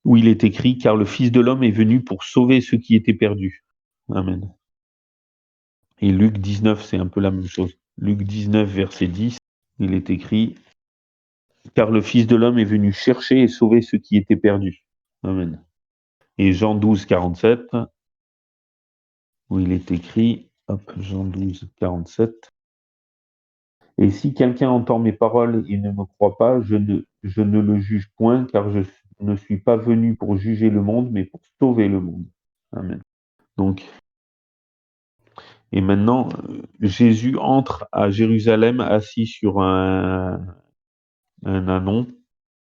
où il est écrit « Car le Fils de l'homme est venu pour sauver ceux qui étaient perdus ». Amen. Et Luc 19, c'est un peu la même chose. Luc 19, verset 10, il est écrit « Car le Fils de l'homme est venu chercher et sauver ceux qui étaient perdus ». Amen. Et Jean 12, 47, où il est écrit, Jean 12, 47, « Et si quelqu'un entend mes paroles et ne me croit pas, je ne le juge point, car je ne suis pas venu pour juger le monde, mais pour sauver le monde. » Amen. Donc, et maintenant, Jésus entre à Jérusalem assis sur un ânon,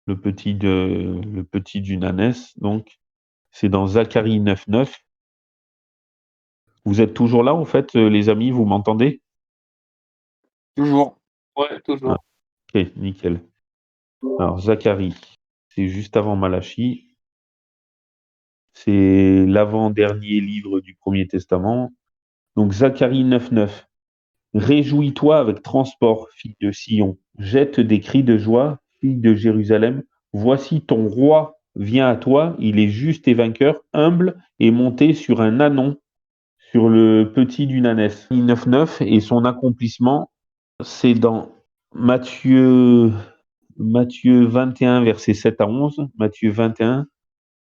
le petit d'une ânesse. Donc, c'est dans Zacharie 9, 9. Vous êtes toujours là, en fait, les amis, vous m'entendez? Toujours. Ouais, toujours. Ok, nickel. Alors, Zacharie, c'est juste avant Malachie. C'est l'avant-dernier livre du Premier Testament. Donc, Zacharie 9, 9. Réjouis-toi avec transport, fille de Sion. Jette des cris de joie, fille de Jérusalem. Voici ton roi vient à toi. Il est juste et vainqueur, humble et monté sur un ânon, sur le petit d'une ânesse. 9, 9. Et son accomplissement, c'est dans Matthieu 21, versets 7 à 11. Matthieu 21,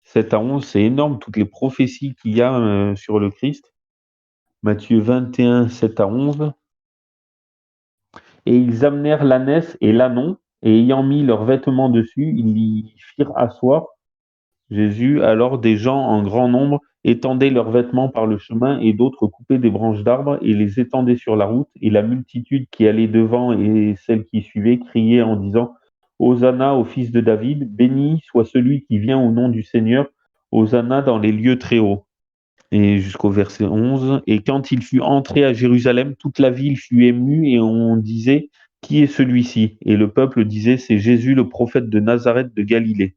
7 à 11. C'est énorme, toutes les prophéties qu'il y a sur le Christ. Matthieu 21, 7 à 11. Et ils amenèrent l'ânesse et l'ânon, et ayant mis leurs vêtements dessus, ils l'y firent asseoir. Jésus, alors des gens en grand nombre étendaient leurs vêtements par le chemin, et d'autres coupaient des branches d'arbres et les étendaient sur la route. Et la multitude qui allait devant et celle qui suivait criaient en disant « Hosanna au fils de David, béni soit celui qui vient au nom du Seigneur, Hosanna dans les lieux très hauts. » Et jusqu'au verset 11. « Et quand il fut entré à Jérusalem, toute la ville fut émue, et on disait, qui est celui-ci? Et le peuple disait, c'est Jésus, le prophète de Nazareth de Galilée. »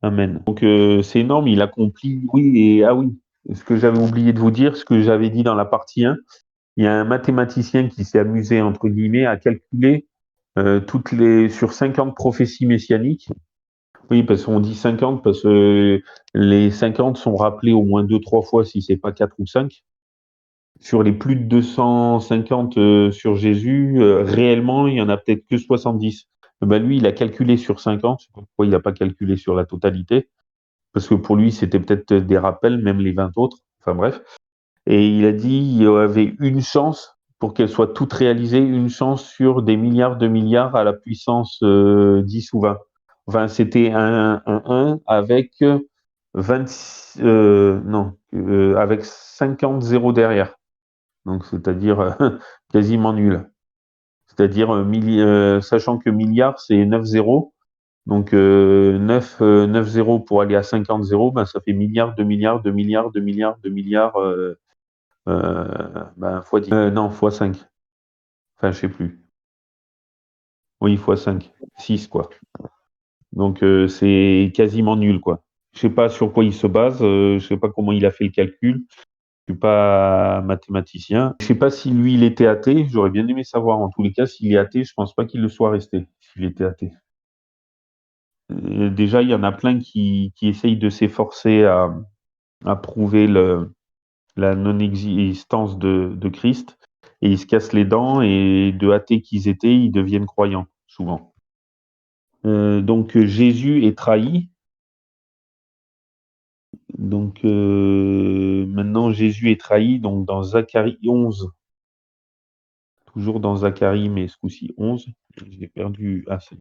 Amen. Donc c'est énorme, il accomplit, oui, et ah oui, ce que j'avais oublié de vous dire, ce que j'avais dit dans la partie 1, il y a un mathématicien qui s'est amusé, entre guillemets, à calculer sur 50 prophéties messianiques. Oui, parce qu'on dit 50, parce que les 50 sont rappelés au moins 2-3 fois, si c'est pas 4 ou 5. Sur les plus de 250 sur Jésus, réellement, il y en a peut-être que 70. Ben lui, il a calculé sur 50. Je sais pas pourquoi il n'a pas calculé sur la totalité. Parce que pour lui, c'était peut-être des rappels, même les 20 autres. Enfin bref. Et il a dit qu'il y avait une chance pour qu'elles soient toutes réalisées, une chance sur des milliards de milliards à la puissance 10 ou 20. Enfin, c'était un 1 avec 20, avec 50 zéros derrière. Donc, c'est-à-dire quasiment nul. C'est-à-dire, sachant que milliard, c'est 9 zéros. Donc, 9 zéros pour aller à 50 zéros, ben, ça fait milliards, 2 milliards, 2 milliards, 2 milliards, 2 milliards, fois 10. Non, fois 5. Enfin, je sais plus. Oui, fois 5. 6, quoi. Donc, c'est quasiment nul, quoi. Je sais pas sur quoi il se base, je sais pas comment il a fait le calcul. Je suis pas mathématicien. Je sais pas si lui, il était athée. J'aurais bien aimé savoir. En tous les cas, s'il est athée, je pense pas qu'il le soit resté, s'il était athée. Déjà, il y en a plein qui essayent de s'efforcer à prouver la non-existence de Christ. Et ils se cassent les dents, et de athées qu'ils étaient, ils deviennent croyants, souvent. Donc, Jésus est trahi. Donc, maintenant, Jésus est trahi. Donc, dans Zacharie 11, toujours dans Zacharie, mais ce coup-ci 11. J'ai perdu. Ah, c'est.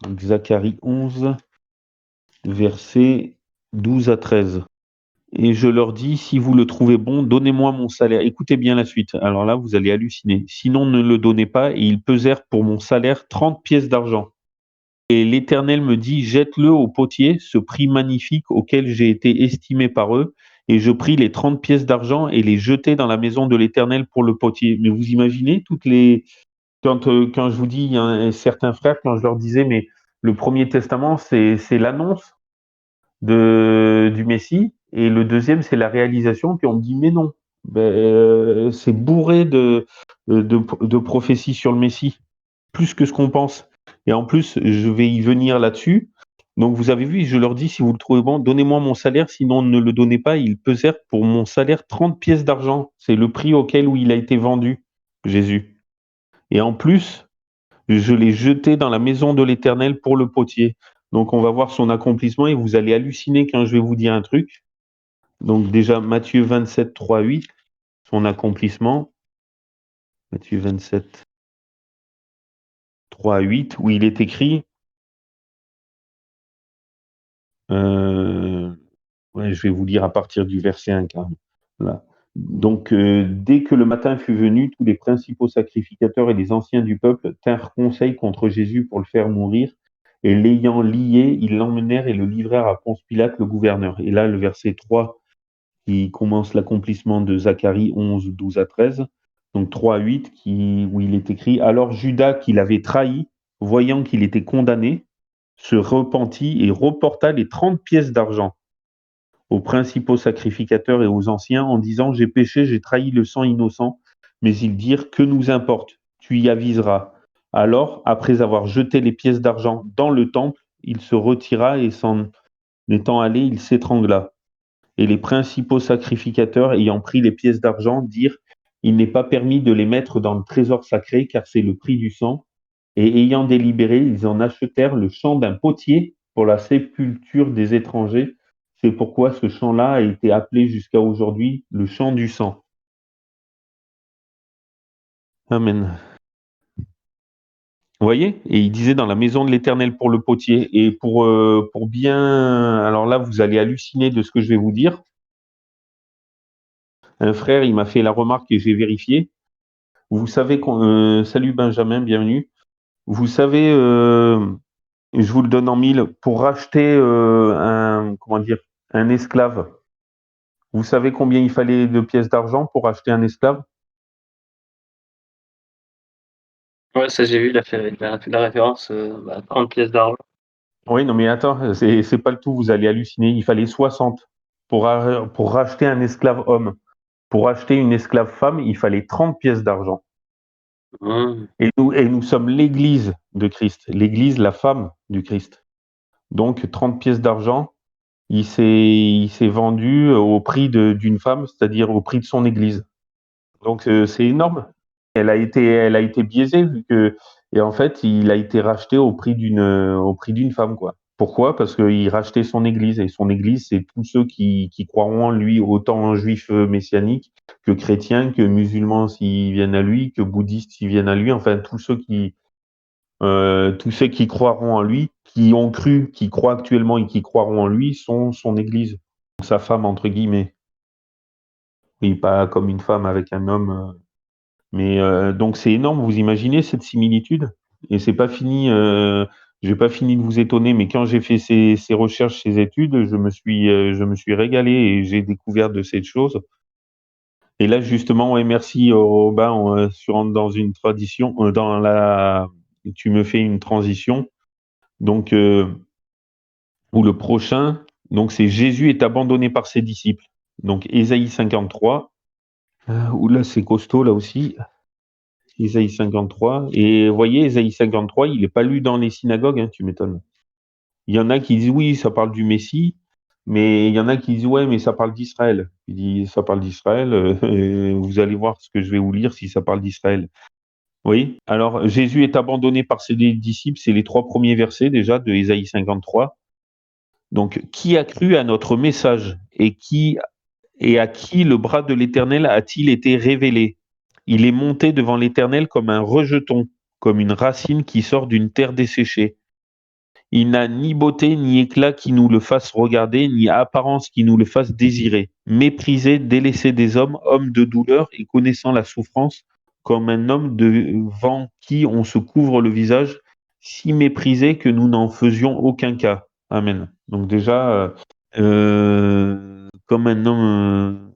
Donc, Zacharie 11, versets 12 à 13. Et je leur dis, si vous le trouvez bon, donnez-moi mon salaire. Écoutez bien la suite. Alors là, vous allez halluciner. Sinon, ne le donnez pas. Et ils pesèrent pour mon salaire 30 pièces d'argent. Et l'Éternel me dit, jette-le au potier, ce prix magnifique auquel j'ai été estimé par eux. Et je pris les 30 pièces d'argent et les jetai dans la maison de l'Éternel pour le potier. Mais vous imaginez toutes les... Quand je vous dis, il y a certains frères, quand je leur disais, mais le Premier Testament, c'est l'annonce du Messie, et le deuxième, c'est la réalisation, puis on me dit, mais non, c'est bourré de prophéties sur le Messie, plus que ce qu'on pense. Et en plus, je vais y venir là-dessus. Donc vous avez vu, je leur dis, si vous le trouvez bon, donnez-moi mon salaire, sinon ne le donnez pas. Ils pesèrent pour mon salaire 30 pièces d'argent. C'est le prix auquel où il a été vendu, Jésus. Et en plus, je l'ai jeté dans la maison de l'Éternel pour le potier. Donc on va voir son accomplissement et vous allez halluciner quand je vais vous dire un truc. Donc déjà Matthieu 27, 3, 8, son accomplissement. Matthieu 27, 3, 8, où il est écrit, ouais, je vais vous lire à partir du verset 1 quand même. Là. Donc, dès que le matin fut venu, tous les principaux sacrificateurs et les anciens du peuple tinrent conseil contre Jésus pour le faire mourir, et l'ayant lié, ils l'emmenèrent et le livrèrent à Ponce Pilate, le gouverneur. Et là, le verset 3, qui commence l'accomplissement de Zacharie 11, 12 à 13, donc 3 à 8, où il est écrit « Alors Judas, qui l'avait trahi, voyant qu'il était condamné, se repentit et reporta les 30 pièces d'argent aux principaux sacrificateurs et aux anciens en disant « J'ai péché, j'ai trahi le sang innocent. » Mais ils dirent « Que nous importe, tu y aviseras. » Alors, après avoir jeté les pièces d'argent dans le temple, il se retira et s'en étant allé, il s'étrangla. Et les principaux sacrificateurs, ayant pris les pièces d'argent, dirent « Il n'est pas permis de les mettre dans le trésor sacré, car c'est le prix du sang. » Et ayant délibéré, ils en achetèrent le champ d'un potier pour la sépulture des étrangers. C'est pourquoi ce champ-là a été appelé jusqu'à aujourd'hui le champ du sang. Amen. Vous voyez? Et il disait dans la maison de l'Éternel pour le potier. Et pour bien... Alors là, vous allez halluciner de ce que je vais vous dire. Un frère, il m'a fait la remarque et j'ai vérifié. Vous savez salut Benjamin, bienvenue. Vous savez, je vous le donne en mille, pour racheter un esclave, vous savez combien il fallait de pièces d'argent pour acheter un esclave? Ouais, ça j'ai vu, la référence, 30 pièces d'argent. Oui, non mais attends, c'est pas le tout, vous allez halluciner. Il fallait 60 pour racheter un esclave homme. Pour acheter une esclave femme, il fallait 30 pièces d'argent. Mmh. Et nous sommes l'Église de Christ, l'Église, la femme du Christ. Donc 30 pièces d'argent, il s'est vendu au prix d'une femme, c'est-à-dire au prix de son Église. Donc c'est énorme. Elle a été biaisée vu que et en fait il a été racheté au prix d'une femme quoi. Pourquoi? Parce qu'il rachetait son Église et son Église c'est tous ceux qui croiront en lui, autant juifs messianiques que chrétiens, que musulmans s'ils viennent à lui, que bouddhistes s'ils viennent à lui. Enfin tous ceux qui croiront en lui, qui ont cru, qui croient actuellement et qui croiront en lui sont son Église, sa femme entre guillemets. Oui, pas comme une femme avec un homme. Mais donc c'est énorme, vous imaginez cette similitude? Et c'est pas fini, j'ai pas fini de vous étonner, mais quand j'ai fait ces recherches, ces études, je me suis régalé et j'ai découvert de cette chose. Et là justement, ouais, merci Robin, on se rentre dans une tradition, tu me fais une transition. Donc où le prochain, donc c'est Jésus est abandonné par ses disciples. Donc Ésaïe 53, où là c'est costaud là aussi. Ésaïe 53. Et vous voyez, Ésaïe 53, il n'est pas lu dans les synagogues, hein, tu m'étonnes. Il y en a qui disent oui, ça parle du Messie, mais il y en a qui disent ouais, mais ça parle d'Israël. Il dit ça parle d'Israël, vous allez voir ce que je vais vous lire si ça parle d'Israël. Oui, alors Jésus est abandonné par ses disciples, c'est les 3 premiers versets déjà de Ésaïe 53. Donc, qui a cru à notre message et à qui le bras de l'Éternel a-t-il été révélé? Il est monté devant l'Éternel comme un rejeton, comme une racine qui sort d'une terre desséchée. Il n'a ni beauté ni éclat qui nous le fasse regarder, ni apparence qui nous le fasse désirer. Méprisé, délaissé des hommes, homme de douleur et connaissant la souffrance, comme un homme devant qui on se couvre le visage, si méprisé que nous n'en faisions aucun cas. Amen. Donc déjà, comme un homme,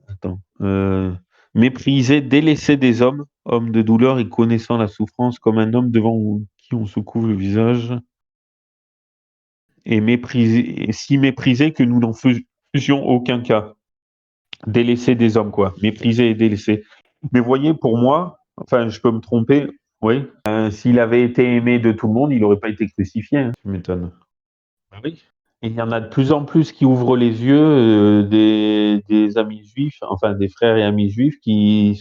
méprisé, délaissé des hommes, homme de douleur et connaissant la souffrance, comme un homme devant qui on se couvre le visage, et méprisé, et si méprisé que nous n'en faisions aucun cas. Délaissé des hommes, quoi. Méprisé et délaissé. Mais voyez, pour moi, enfin, je peux me tromper, oui, s'il avait été aimé de tout le monde, il n'aurait pas été crucifié, hein, tu m'étonnes. Ah oui. Et il y en a de plus en plus qui ouvrent les yeux, des amis juifs, enfin des frères et amis juifs qui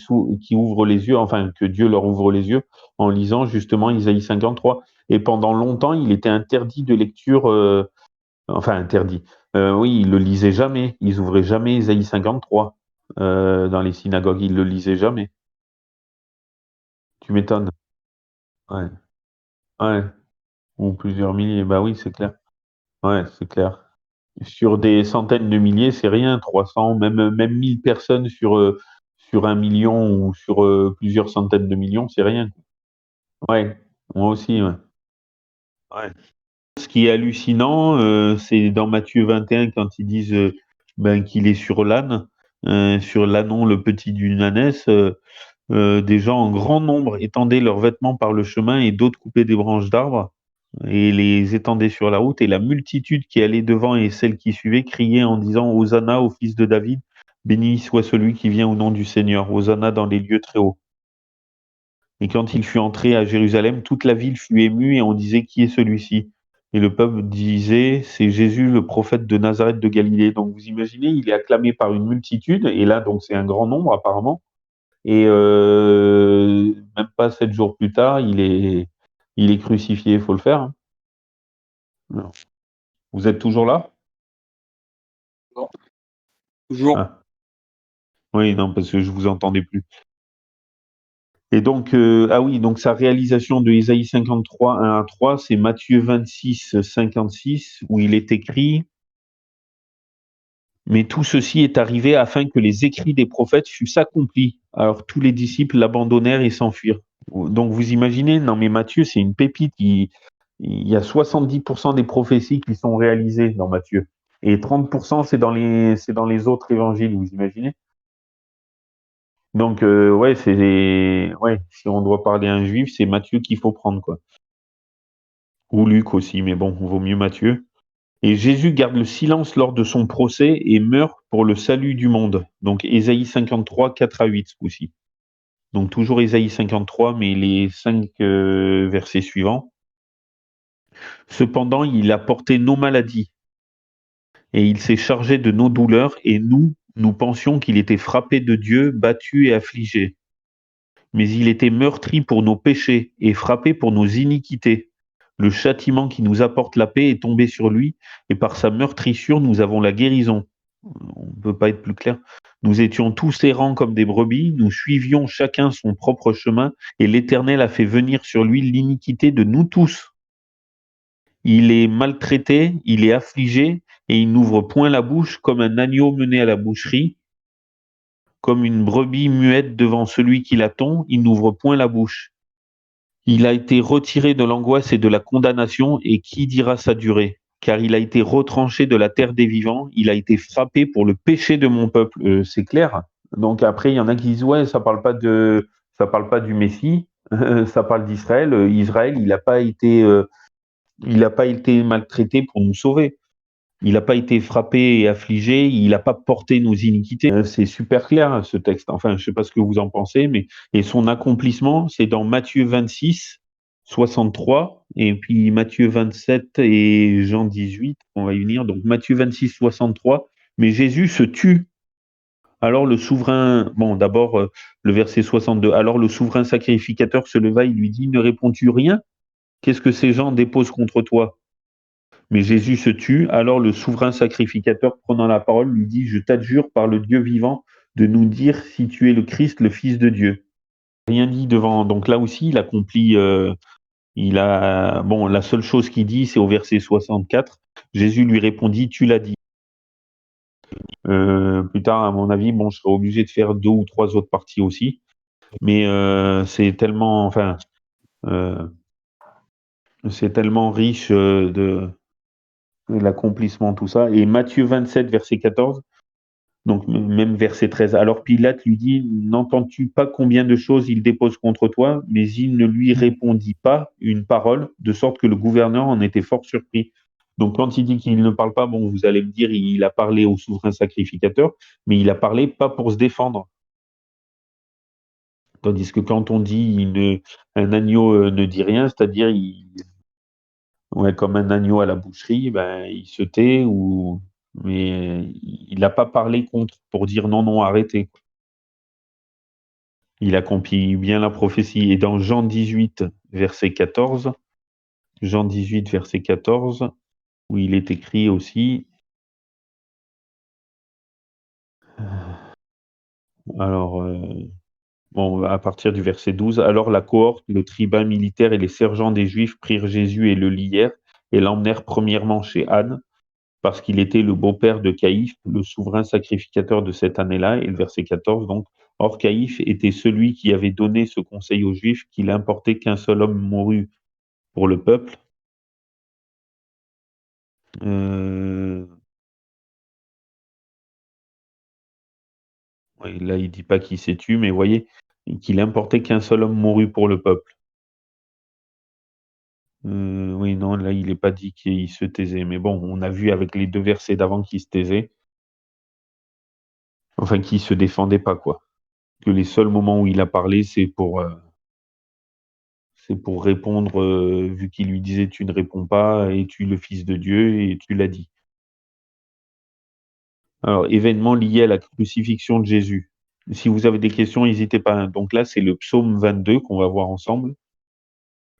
ouvrent les yeux, enfin que Dieu leur ouvre les yeux en lisant justement Isaïe 53. Et pendant longtemps, il était interdit de lecture, enfin interdit. Oui, ils le lisaient jamais. Ils ouvraient jamais Isaïe 53 dans les synagogues. Ils le lisaient jamais. Tu m'étonnes. Ouais, ouais. Ou plusieurs milliers. Bah oui, c'est clair. Ouais, c'est clair. Sur des centaines de milliers, c'est rien, 300, même 1000 personnes sur 1 million ou sur plusieurs centaines de millions, c'est rien. Ouais, moi aussi, ouais. Ouais. Ce qui est hallucinant, c'est dans Matthieu 21 quand ils disent ben, qu'il est sur l'ânon le petit d'une ânesse, des gens en grand nombre étendaient leurs vêtements par le chemin et d'autres coupaient des branches d'arbres et les étendaient sur la route. Et la multitude qui allait devant et celle qui suivait criaient en disant Hosanna au fils de David, béni soit celui qui vient au nom du Seigneur, Hosanna dans les lieux très hauts. Et quand il fut entré à Jérusalem, toute la ville fut émue et on disait qui est celui-ci? Et le peuple disait c'est Jésus, le prophète de Nazareth de Galilée. Donc vous imaginez, il est acclamé par une multitude, et là donc c'est un grand nombre apparemment. Et même pas 7 jours plus tard, il est crucifié. Il faut le faire. Hein. Non. Vous êtes toujours là? Bon, toujours. Ah. Oui, non, parce que je vous entendais plus. Et donc, ah oui, donc sa réalisation de Ésaïe 53, 1 à 3, c'est Matthieu 26, 56, où il est écrit mais tout ceci est arrivé afin que les écrits des prophètes fussent accomplis. Alors tous les disciples l'abandonnèrent et s'enfuirent. Donc vous imaginez, non mais Matthieu, c'est une pépite. Il y a 70% des prophéties qui sont réalisées dans Matthieu. Et 30% c'est dans les autres évangiles, vous imaginez? Donc ouais, si on doit parler à un juif, c'est Matthieu qu'il faut prendre, quoi. Ou Luc aussi, mais bon, vaut mieux Matthieu. Et Jésus garde le silence lors de son procès et meurt pour le salut du monde. Donc Ésaïe 53, 4 à 8 aussi. Donc toujours Ésaïe 53, mais les 5 versets suivants. Cependant, il a porté nos maladies et il s'est chargé de nos douleurs et nous pensions qu'il était frappé de Dieu, battu et affligé. Mais il était meurtri pour nos péchés et frappé pour nos iniquités. Le châtiment qui nous apporte la paix est tombé sur lui et par sa meurtrissure, nous avons la guérison. On ne peut pas être plus clair. Nous étions tous errants comme des brebis, nous suivions chacun son propre chemin, et l'Éternel a fait venir sur lui l'iniquité de nous tous. Il est maltraité, il est affligé, et il n'ouvre point la bouche comme un agneau mené à la boucherie, comme une brebis muette devant celui qui l'attend, il n'ouvre point la bouche. Il a été retiré de l'angoisse et de la condamnation, et qui dira sa durée? Car il a été retranché de la terre des vivants, il a été frappé pour le péché de mon peuple. C'est clair. Donc après, il y en a qui disent ouais, ça parle pas du Messie, ça parle d'Israël. Israël, il n'a pas été maltraité pour nous sauver. Il n'a pas été frappé et affligé, il n'a pas porté nos iniquités. C'est super clair ce texte. Enfin, je ne sais pas ce que vous en pensez, mais et son accomplissement, c'est dans Matthieu 26, 63, et puis Matthieu 27 et Jean 18. On va y venir. Donc Matthieu 26, 63. Mais Jésus se tue. Alors le souverain, bon d'abord le verset 62. Alors le souverain sacrificateur se leva, il lui dit, ne réponds-tu rien? Qu'est-ce que ces gens déposent contre toi? Mais Jésus se tut. Alors le souverain sacrificateur, prenant la parole, lui dit, je t'adjure par le Dieu vivant de nous dire si tu es le Christ, le Fils de Dieu. Rien dit devant. Donc là aussi, il accomplit. Bon, la seule chose qu'il dit, c'est au verset 64. Jésus lui répondit, tu l'as dit. Plus tard, à mon avis, bon, je serai obligé de faire 2 ou 3 autres parties aussi. Mais euh, c'est tellement riche de l'accomplissement, tout ça. Et Matthieu 27, verset 14. Donc même verset 13. Alors Pilate lui dit, n'entends-tu pas combien de choses il dépose contre toi? Mais il ne lui répondit pas une parole, de sorte que le gouverneur en était fort surpris. Donc quand il dit qu'il ne parle pas, bon, vous allez me dire, il a parlé au souverain sacrificateur, mais il a parlé pas pour se défendre. Tandis que quand on dit un agneau ne dit rien, c'est-à-dire Ouais, comme un agneau à la boucherie, ben, il se tait, mais il n'a pas parlé contre pour dire non, non, arrêtez. Il accomplit bien la prophétie. Et dans Jean 18, verset 14, Jean 18, verset 14, où il est écrit aussi, alors, bon, à partir du verset 12, alors la cohorte, le tribun militaire et les sergents des Juifs prirent Jésus et le lièrent et l'emmenèrent premièrement chez Anne, parce qu'il était le beau-père de Caïphe, le souverain sacrificateur de cette année-là. Et le verset 14, donc, or Caïphe était celui qui avait donné ce conseil aux Juifs qu'il importait qu'un seul homme mourût pour le peuple. Ouais, là, il dit pas qu'il s'est tué, mais vous voyez, qu'il importait qu'un seul homme mourût pour le peuple. Oui, non, là, il n'est pas dit qu'il se taisait. Mais bon, on a vu avec les 2 versets d'avant qu'il se taisait. Enfin, qu'il se défendait pas, quoi. Que les seuls moments où il a parlé, c'est pour répondre, vu qu'il lui disait tu ne réponds pas, es-tu le Fils de Dieu? Et tu l'as dit. Alors, événement lié à la crucifixion de Jésus. Si vous avez des questions, n'hésitez pas, hein. Donc là, c'est le psaume 22 qu'on va voir ensemble.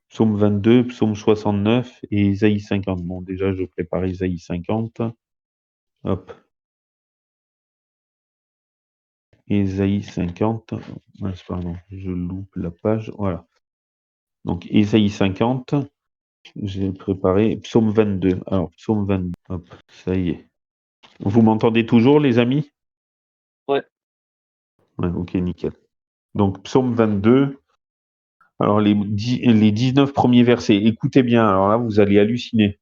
Psaume 22, psaume 69 et Isaïe 50. Bon, déjà, je prépare Isaïe 50. Hop. Isaïe 50. Mince, pardon, je loupe la page. Voilà. Donc, Isaïe 50. J'ai préparé psaume 22. Alors, psaume 22. Hop, ça y est. Vous m'entendez toujours, les amis? Ouais. Ouais, ok, nickel. Donc, psaume 22. Alors, les 19 premiers versets. Écoutez bien, alors là, vous allez halluciner.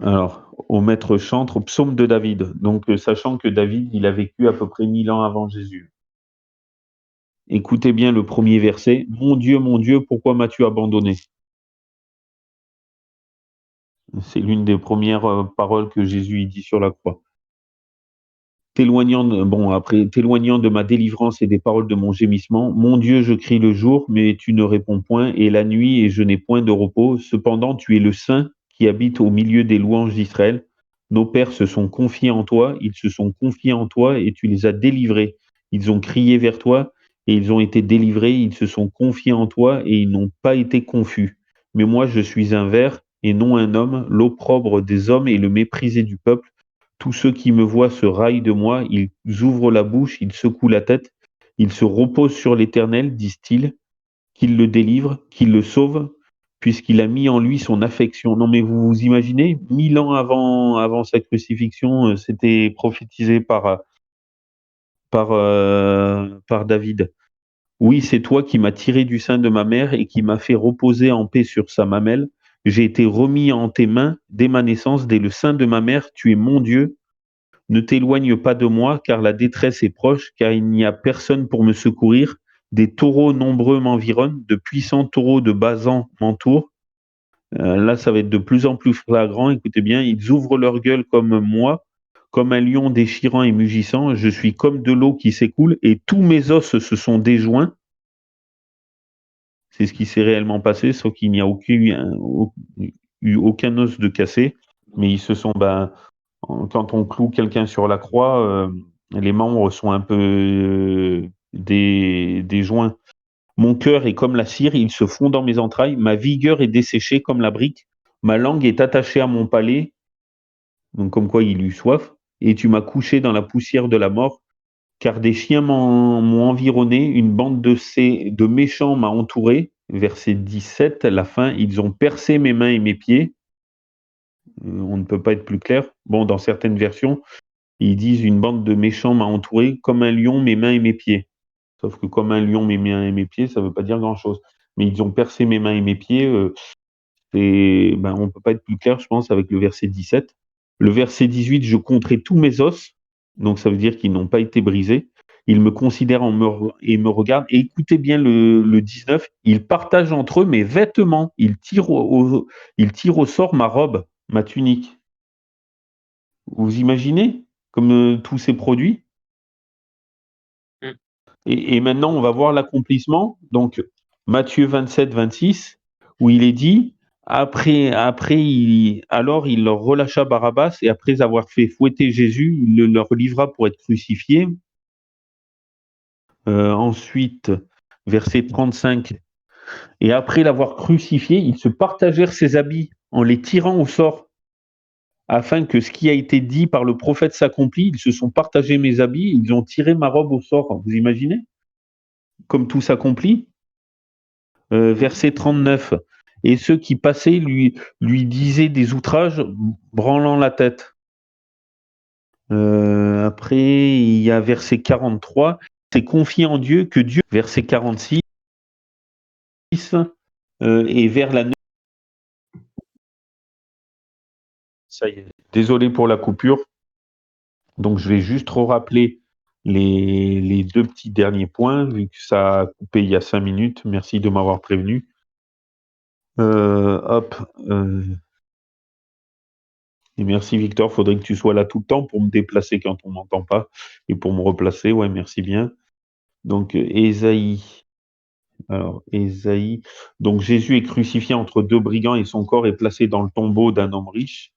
Alors, au maître chantre, psaume de David. Donc, sachant que David, il a vécu à peu près 1000 ans avant Jésus. Écoutez bien le premier verset. Mon Dieu, pourquoi m'as-tu abandonné? C'est l'une des premières paroles que Jésus dit sur la croix. T'éloignant de ma délivrance et des paroles de mon gémissement, mon Dieu, je crie le jour, mais tu ne réponds point, et la nuit, et je n'ai point de repos. Cependant, tu es le Saint qui habite au milieu des louanges d'Israël. Nos pères se sont confiés en toi, ils se sont confiés en toi, et tu les as délivrés. Ils ont crié vers toi, et ils ont été délivrés, ils se sont confiés en toi, et ils n'ont pas été confus. Mais moi, je suis un ver, et non un homme, l'opprobre des hommes et le méprisé du peuple. Tous ceux qui me voient se raillent de moi, ils ouvrent la bouche, ils secouent la tête, ils se reposent sur l'Éternel, disent-ils, qu'il le délivre, qu'il le sauve, puisqu'il a mis en lui son affection. Non mais vous vous imaginez, 1000 ans avant sa crucifixion, c'était prophétisé par David. Oui, c'est toi qui m'as tiré du sein de ma mère et qui m'as fait reposer en paix sur sa mamelle. J'ai été remis en tes mains dès ma naissance, dès le sein de ma mère. Tu es mon Dieu. Ne t'éloigne pas de moi, car la détresse est proche, car il n'y a personne pour me secourir. Des taureaux nombreux m'environnent, de puissants taureaux de Basan m'entourent. Là, ça va être de plus en plus flagrant. Écoutez bien, ils ouvrent leur gueule comme moi, comme un lion déchirant et mugissant. Je suis comme de l'eau qui s'écoule et tous mes os se sont déjoints. C'est ce qui s'est réellement passé, sauf qu'il n'y a eu aucun os de cassé. Mais ils se sont, quand on cloue quelqu'un sur la croix, les membres sont un peu des joints. Mon cœur est comme la cire, il se fond dans mes entrailles. Ma vigueur est desséchée comme la brique. Ma langue est attachée à mon palais. Donc, comme quoi il eut soif. Et tu m'as couché dans la poussière de la mort, car des chiens m'ont environné. Une bande de méchants m'a entouré. Verset 17, la fin. Ils ont percé mes mains et mes pieds. On ne peut pas être plus clair. Bon, dans certaines versions, ils disent une bande de méchants m'a entouré, comme un lion mes mains et mes pieds. Sauf que comme un lion mes mains et mes pieds, ça ne veut pas dire grand-chose. Mais ils ont percé mes mains et mes pieds. On ne peut pas être plus clair, je pense, avec le verset 17. Le verset 18, je compterai tous mes os. Donc ça veut dire qu'ils n'ont pas été brisés. Ils me considèrent et me regardent. Et écoutez bien le 19, ils partagent entre eux mes vêtements. Ils tirent au sort ma robe, ma tunique. Vous imaginez comme tous ces produits? Mm. Et maintenant, on va voir l'accomplissement. Donc, Matthieu 27, 26, où il est dit, Alors il leur relâcha Barabbas, et après avoir fait fouetter Jésus, il le leur livra pour être crucifié. Ensuite, verset 35. Et après l'avoir crucifié, ils se partagèrent ses habits en les tirant au sort, afin que ce qui a été dit par le prophète s'accomplisse. Ils se sont partagés mes habits, ils ont tiré ma robe au sort. Vous imaginez comme tout s'accomplit? Verset 39. Et ceux qui passaient lui disaient des outrages, branlant la tête. Après, il y a verset 43. C'est confié en Dieu que Dieu, verset 46, et vers la... Ça y est. Désolé pour la coupure. Donc, je vais juste rappeler les deux petits derniers points, vu que ça a coupé il y a 5 minutes. Merci de m'avoir prévenu. Hop. Et merci Victor, faudrait que tu sois là tout le temps pour me déplacer quand on m'entend pas et pour me replacer. Ouais, merci bien. Donc, Ésaïe. Alors, Ésaïe. Donc, Jésus est crucifié entre deux brigands et son corps est placé dans le tombeau d'un homme riche.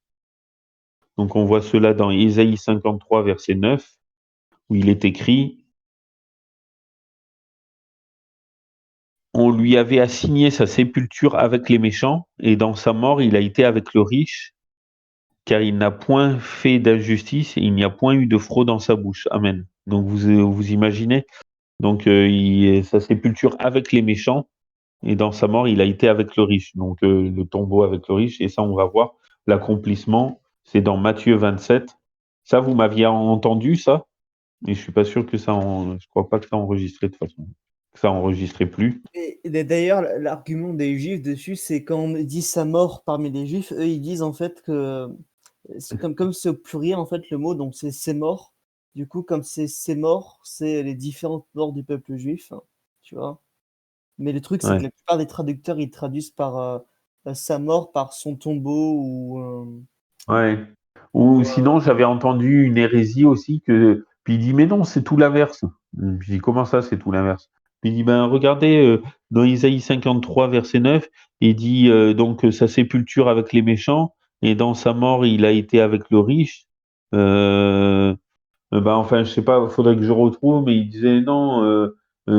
Donc, on voit cela dans Ésaïe 53, verset 9, où il est écrit: On lui avait assigné sa sépulture avec les méchants, et dans sa mort, il a été avec le riche, car il n'a point fait d'injustice et il n'y a point eu de fraude dans sa bouche. Amen. Donc, vous imaginez? Donc, sa sépulture avec les méchants, et dans sa mort, il a été avec le riche. Donc, le tombeau avec le riche, et ça, on va voir l'accomplissement. C'est dans Matthieu 27. Ça, vous m'aviez entendu, ça? Et je suis pas sûr que je crois pas que ça a enregistré de toute façon. Que ça enregistrait plus. Et d'ailleurs, l'argument des Juifs dessus, c'est quand on dit sa mort parmi les Juifs, eux, ils disent en fait que c'est comme c'est au pluriel, en fait, le mot, donc c'est mort. Du coup, comme c'est mort, c'est les différentes morts du peuple juif, hein, tu vois. Mais le truc, c'est que Ouais. la plupart des traducteurs, ils traduisent par sa mort, par son tombeau ou. Ouais. Ou sinon, j'avais entendu une hérésie aussi puis il dit, mais non, c'est tout l'inverse. Je dis, comment ça, c'est tout l'inverse? Puis il dit, ben regardez, dans Isaïe 53, verset 9, il dit donc sa sépulture avec les méchants, et dans sa mort, il a été avec le riche. Ben, enfin, je sais pas, il faudrait que je retrouve, mais il disait non,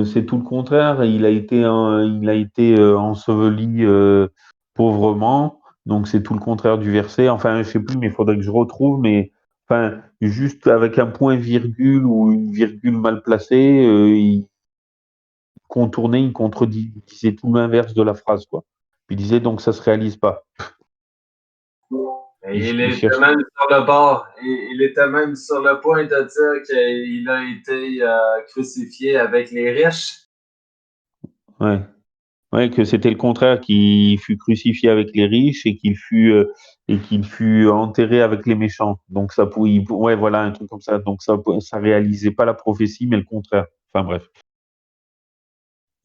c'est tout le contraire. Il a été enseveli pauvrement, donc c'est tout le contraire du verset. Enfin, je sais plus, mais il faudrait que je retrouve. Mais enfin, juste avec un point virgule ou une virgule mal placée, il contournait, il contredisait tout l'inverse de la phrase, quoi. Puis il disait donc ça se réalise pas. Il était même sur le bord, il était même sur le point de dire qu'il a été crucifié avec les riches. Ouais. Ouais, que c'était le contraire, qu'il fut crucifié avec les riches et qu'il fut enterré avec les méchants. Donc ouais, voilà, un truc comme ça. Donc ça réalisait pas la prophétie, mais le contraire. Enfin bref.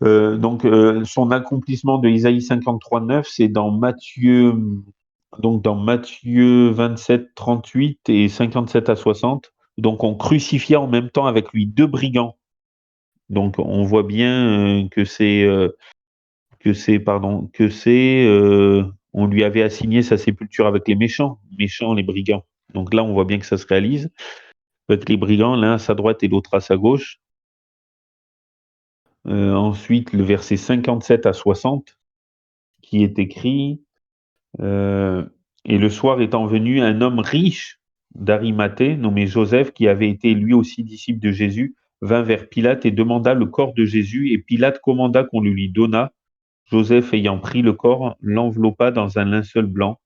Donc son accomplissement de Isaïe 53:9, c'est dans Matthieu 27, 38 et 57 à 60. Donc on crucifia en même temps avec lui deux brigands. Donc on voit bien on lui avait assigné sa sépulture avec les méchants, les brigands. Donc là, on voit bien que ça se réalise. Avec les brigands, l'un à sa droite et l'autre à sa gauche. Ensuite, le verset 57 à 60, qui est écrit Et le soir étant venu, un homme riche d'Arimathée, nommé Joseph, qui avait été lui aussi disciple de Jésus, vint vers Pilate et demanda le corps de Jésus, et Pilate commanda qu'on le lui donnât. Joseph, ayant pris le corps, l'enveloppa dans un linceul blanc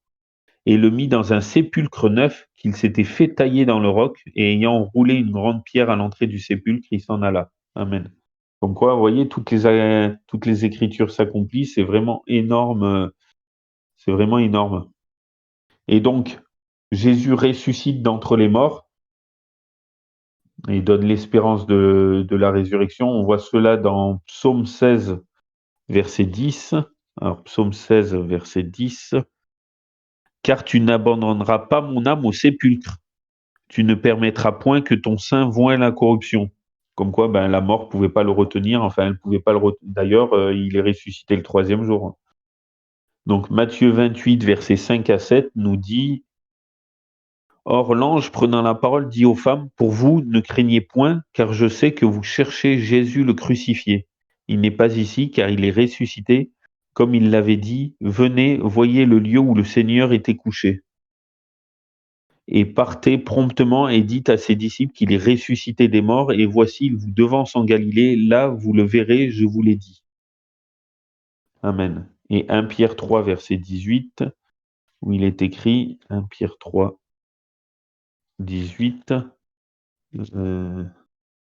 et le mit dans un sépulcre neuf qu'il s'était fait tailler dans le roc, et ayant roulé une grande pierre à l'entrée du sépulcre, il s'en alla. Amen. Comme quoi, vous voyez, toutes les écritures s'accomplissent, c'est vraiment énorme. C'est vraiment énorme. Et donc, Jésus ressuscite d'entre les morts et donne l'espérance de la résurrection. On voit cela dans Psaume 16, verset 10. Alors, Psaume 16, verset 10. Car tu n'abandonneras pas mon âme au sépulcre. Tu ne permettras point que ton sein voie la corruption. Comme quoi, ben, la mort ne pouvait pas le retenir. Enfin, elle pouvait pas le retenir. D'ailleurs, il est ressuscité le 3e jour. Donc Matthieu 28, versets 5 à 7 nous dit « Or l'ange prenant la parole dit aux femmes, pour vous, ne craignez point, car je sais que vous cherchez Jésus le crucifié. Il n'est pas ici, car il est ressuscité, comme il l'avait dit, venez, voyez le lieu où le Seigneur était couché. Et partez promptement et dites à ses disciples qu'il est ressuscité des morts, et voici, il vous devance en Galilée, là vous le verrez, je vous l'ai dit. » Amen. Et 1 Pierre 3, verset 18, où il est écrit, 1 Pierre 3, 18,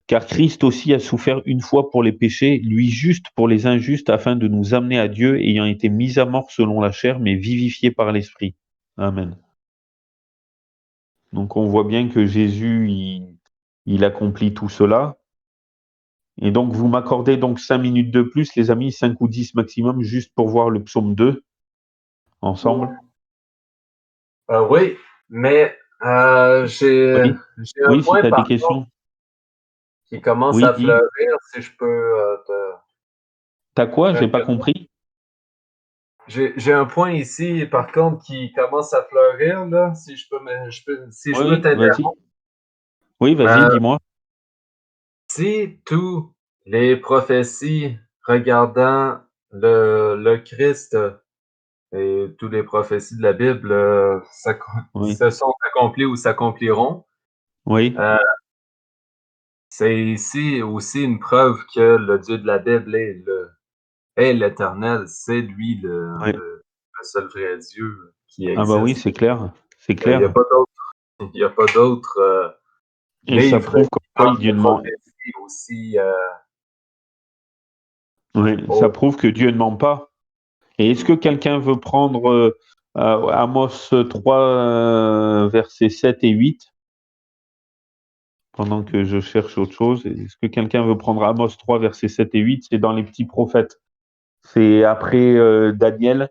car Christ aussi a souffert une fois pour les péchés, lui juste pour les injustes, afin de nous amener à Dieu, ayant été mis à mort selon la chair, mais vivifié par l'Esprit. Amen. Donc on voit bien que Jésus, il accomplit tout cela. Et donc vous m'accordez donc 5 minutes de plus, les amis, 5 ou 10 maximum, juste pour voir le psaume 2 ensemble. Oui, mais j'ai Oui, j'ai un oui, si point tu as des par contre questions. qui commence Oui, à dis. fleurir, si je peux T'as quoi? J'ai pas te... compris. J'ai un point ici, par contre, qui commence à fleurir, là, si je peux si Oui, je peux oui, vas-y. t'interrompre. Oui, vas-y, Euh, dis-moi. si tous les prophéties regardant le Christ et toutes les prophéties de la Bible Oui, se sont accomplies ou s'accompliront, oui, euh, c'est ici aussi une preuve que le Dieu de la Bible est l'Éternel, c'est lui oui. le seul vrai Dieu qui Ah bah oui, existe. c'est clair, c'est Il n'y a clair. pas d'autre, il y a pas d'autres Et ça livres prouve comme qui quoi parlent Dieu de ne ment. prophétie aussi. Oui, ça Hautes. prouve que Dieu ne ment pas. Et est-ce que quelqu'un veut prendre Amos 3, versets 7 et 8, pendant que je cherche autre chose? Est-ce que quelqu'un veut prendre Amos 3, versets 7 et 8? C'est dans les petits prophètes. C'est après Daniel.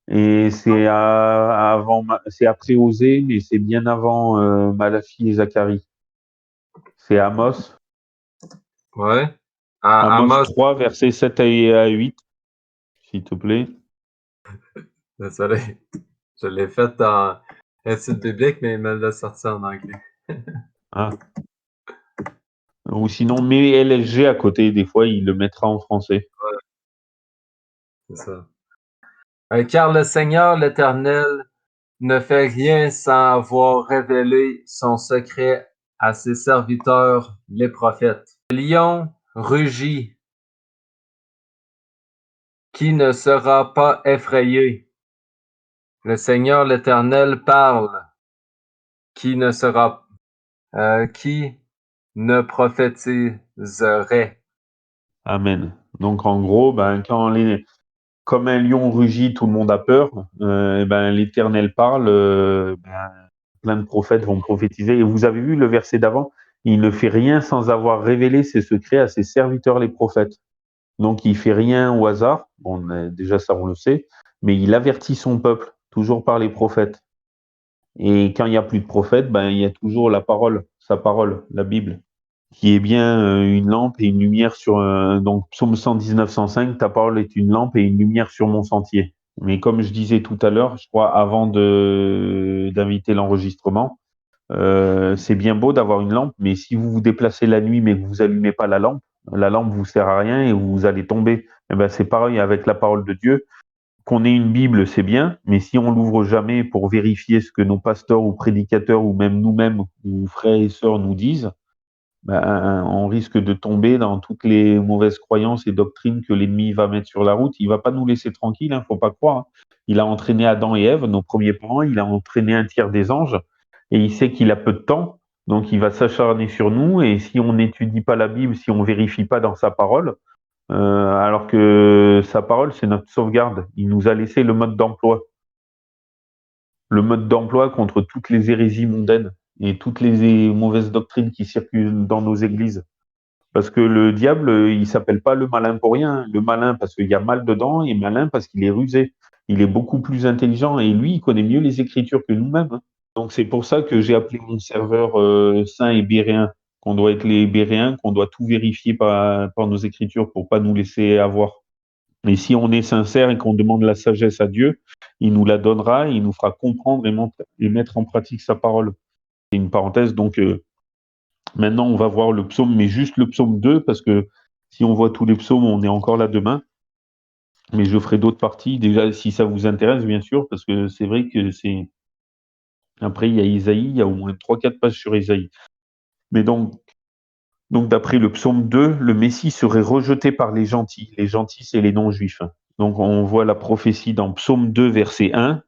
Et c'est après Osée, mais c'est bien avant Malachi et Zacharie. C'est Amos. Ouais. Amos Amos, 3, versets 7 à 8, s'il te plaît. désolé, je l'ai fait en études bibliques, mais il me l'a sorti en anglais. Ah. Ou sinon, mets LSG à côté, des fois, il le mettra en français. C'est ça. Car le Seigneur, l'Éternel, ne fait rien sans avoir révélé son secret à ses serviteurs, les prophètes. Le lion rugit, qui ne sera pas effrayé? Le Seigneur, l'Éternel, parle, qui ne sera, qui ne prophétiserait? Amen. Donc, en gros, ben, comme un lion rugit, tout le monde a peur. Eh ben, l'Éternel parle, ben, plein de prophètes vont prophétiser. Et vous avez vu le verset d'avant, il ne fait rien sans avoir révélé ses secrets à ses serviteurs, les prophètes. Donc, il fait rien au hasard. Bon, déjà, ça, on le sait. Mais il avertit son peuple, toujours par les prophètes. Et quand il n'y a plus de prophètes, ben, il y a toujours la parole, sa parole, la Bible, qui est bien une lampe et une lumière sur un... Donc, psaume 119, 105, ta parole est une lampe et une lumière sur mon sentier. Mais comme je disais tout à l'heure, je crois, avant d'inviter l'enregistrement, c'est bien beau d'avoir une lampe, mais si vous vous déplacez la nuit mais que vous allumez pas la lampe vous sert à rien et vous allez tomber. Eh ben, c'est pareil avec la parole de Dieu. Qu'on ait une Bible, c'est bien, mais si on l'ouvre jamais pour vérifier ce que nos pasteurs ou prédicateurs ou même nous-mêmes ou frères et sœurs nous disent, ben, on risque de tomber dans toutes les mauvaises croyances et doctrines que l'ennemi va mettre sur la route. Il va pas nous laisser tranquilles, hein, faut pas croire. Hein. Il a entraîné Adam et Ève, nos premiers parents, il a entraîné un tiers des anges, et il sait qu'il a peu de temps, donc il va s'acharner sur nous, et si on n'étudie pas la Bible, si on vérifie pas dans sa parole, alors que sa parole, c'est notre sauvegarde. Il nous a laissé le mode d'emploi. Le mode d'emploi contre toutes les hérésies mondaines et toutes les mauvaises doctrines qui circulent dans nos églises. Parce que le diable, il s'appelle pas le malin pour rien. Le malin parce qu'il y a mal dedans et malin parce qu'il est rusé. Il est beaucoup plus intelligent et lui, il connaît mieux les Écritures que nous-mêmes. Hein. Donc c'est pour ça que j'ai appelé mon serveur saint et béréen, qu'on doit être les béréens, qu'on doit tout vérifier par nos Écritures pour pas nous laisser avoir. Et si on est sincère et qu'on demande la sagesse à Dieu, il nous la donnera, il nous fera comprendre et mettre en pratique sa parole. C'est une parenthèse, donc maintenant on va voir le psaume, mais juste le psaume 2, parce que si on voit tous les psaumes, on est encore là demain. Mais je ferai d'autres parties, déjà si ça vous intéresse, bien sûr, parce que c'est vrai que c'est... Après, il y a Isaïe, il y a au moins 3-4 pages sur Isaïe. Mais donc d'après le psaume 2, le Messie serait rejeté par les gentils. Les gentils, c'est les non-juifs. Donc on voit la prophétie dans psaume 2, verset 1,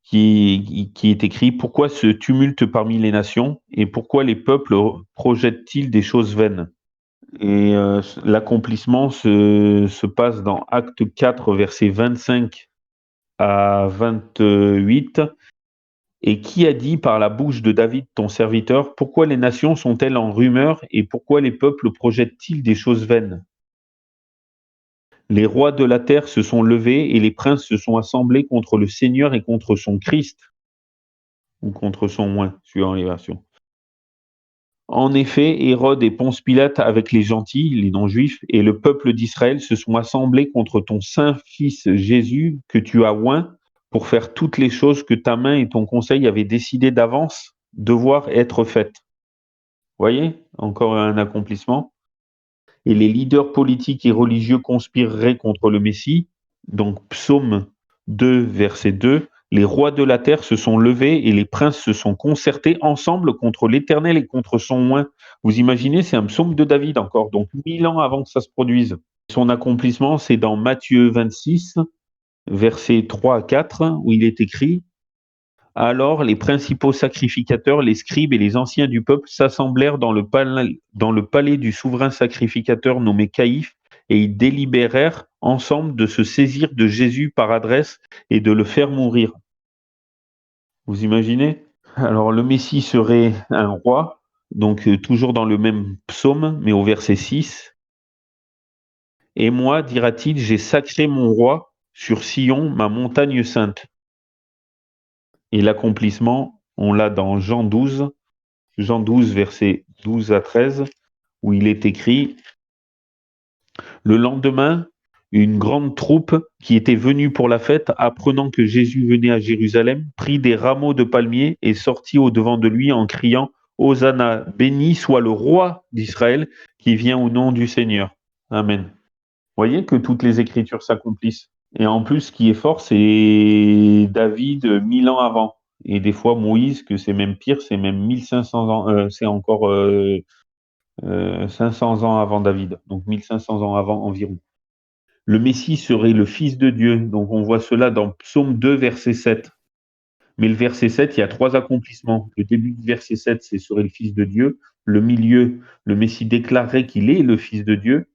qui est écrit « Pourquoi ce tumulte parmi les nations et pourquoi les peuples projettent-ils des choses vaines ?» Et l'accomplissement se passe dans Acte 4, verset 25 à 28. Et qui a dit par la bouche de David, ton serviteur, pourquoi les nations sont-elles en rumeur et pourquoi les peuples projettent-ils des choses vaines? Les rois de la terre se sont levés et les princes se sont assemblés contre le Seigneur et contre son Christ, ou contre son oint, suivant les versions. En effet, Hérode et Ponce Pilate avec les gentils, les non-juifs, et le peuple d'Israël se sont assemblés contre ton saint fils Jésus que tu as oint pour faire toutes les choses que ta main et ton conseil avaient décidé d'avance devoir être faites. Voyez, encore un accomplissement. Et les leaders politiques et religieux conspireraient contre le Messie. Donc, psaume 2, verset 2. Les rois de la terre se sont levés et les princes se sont concertés ensemble contre l'Éternel et contre son oint. Vous imaginez, c'est un psaume de David encore, donc 1000 ans avant que ça se produise. Son accomplissement, c'est dans Matthieu 26, versets 3 à 4, où il est écrit « Alors les principaux sacrificateurs, les scribes et les anciens du peuple s'assemblèrent dans le palais du souverain sacrificateur nommé Caïphe, et ils délibérèrent ensemble de se saisir de Jésus par adresse et de le faire mourir. » Vous imaginez? Alors le Messie serait un roi, donc toujours dans le même psaume, mais au verset 6. « Et moi, dira-t-il, j'ai sacré mon roi sur Sion, ma montagne sainte. » Et l'accomplissement, on l'a dans Jean 12, versets 12 à 13, où il est écrit « Le lendemain, une grande troupe qui était venue pour la fête, apprenant que Jésus venait à Jérusalem, prit des rameaux de palmier et sortit au-devant de lui en criant « Hosanna, béni soit le roi d'Israël qui vient au nom du Seigneur. » Amen. Vous voyez que toutes les Écritures s'accomplissent. Et en plus, ce qui est fort, c'est David 1000 ans avant. Et des fois, Moïse, que c'est même pire, c'est même 1500 ans, c'est encore 500 ans avant David. Donc 1500 ans avant environ. Le Messie serait le Fils de Dieu. Donc on voit cela dans Psaume 2, verset 7. Mais le verset 7, il y a 3 accomplissements. Le début du verset 7, c'est serait le Fils de Dieu. Le milieu, le Messie déclarerait qu'il est le Fils de Dieu.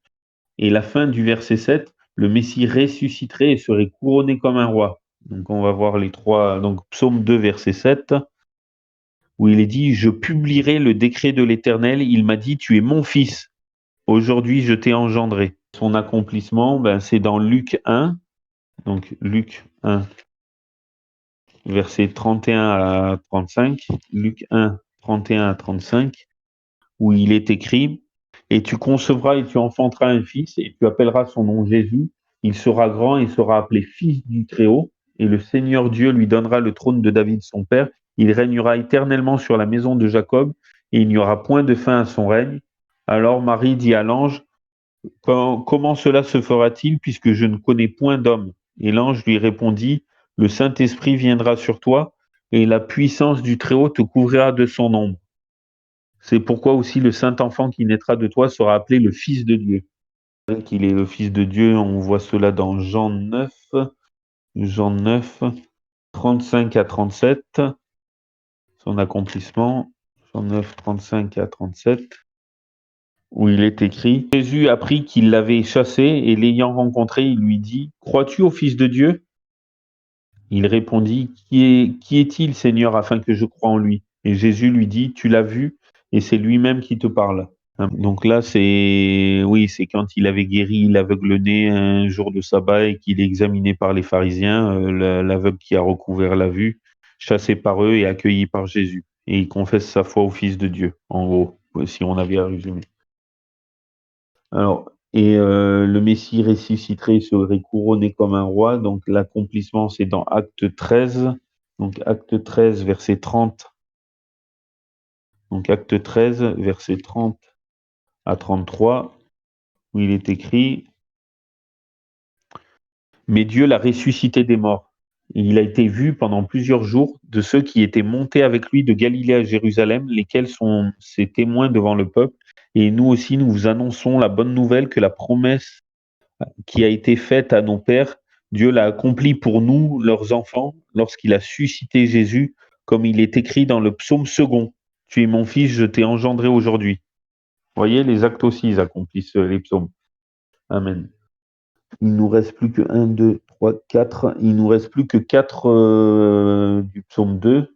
Et la fin du verset 7, le Messie ressusciterait et serait couronné comme un roi. Donc on va voir les 3. Donc Psaume 2, verset 7, où il est dit « Je publierai le décret de l'Éternel. Il m'a dit, tu es mon fils. Aujourd'hui, je t'ai engendré. » Son accomplissement, c'est dans Luc 1. Donc Luc 1, versets 31 à 35. Luc 1, 31 à 35, où il est écrit « Et tu concevras et tu enfanteras un fils, et tu appelleras son nom Jésus. Il sera grand et sera appelé Fils du Très-Haut, et le Seigneur Dieu lui donnera le trône de David son père. Il régnera éternellement sur la maison de Jacob, et il n'y aura point de fin à son règne. » Alors Marie dit à l'ange, « Comment cela se fera-t-il, puisque je ne connais point d'homme ?» Et l'ange lui répondit, « Le Saint-Esprit viendra sur toi, et la puissance du Très-Haut te couvrira de son ombre. C'est pourquoi aussi le Saint-Enfant qui naîtra de toi sera appelé le Fils de Dieu. » Qu'il est le Fils de Dieu, on voit cela dans Jean 9, 35 à 37, son accomplissement, Jean 9, 35 à 37, où il est écrit « Jésus apprit qu'il l'avait chassé, et l'ayant rencontré, il lui dit « Crois-tu au Fils de Dieu ?» Il répondit « Qui est-il, Seigneur, afin que je croie en lui ?» Et Jésus lui dit « Tu l'as vu, et c'est lui-même qui te parle. » Donc là, c'est quand il avait guéri l'aveugle-né un jour de sabbat et qu'il est examiné par les pharisiens, l'aveugle qui a recouvert la vue, chassé par eux et accueilli par Jésus. Et il confesse sa foi au Fils de Dieu, en gros, si on avait à résumer. Alors, Et le Messie ressusciterait, serait couronné comme un roi. Donc l'accomplissement, c'est dans Acte 13. Donc Acte 13, verset 30. Donc Acte 13, verset 30 à 33, où il est écrit « Mais Dieu l'a ressuscité des morts. Il a été vu pendant plusieurs jours de ceux qui étaient montés avec lui de Galilée à Jérusalem, lesquels sont ses témoins devant le peuple. Et nous aussi, nous vous annonçons la bonne nouvelle que la promesse qui a été faite à nos pères, Dieu l'a accomplie pour nous, leurs enfants, lorsqu'il a suscité Jésus, comme il est écrit dans le psaume second. Tu es mon fils, je t'ai engendré aujourd'hui. Vous voyez, les actes aussi, ils accomplissent les psaumes. Amen. Il nous reste plus que 1, 2, 3, 4. Il nous reste plus que 4 du psaume 2.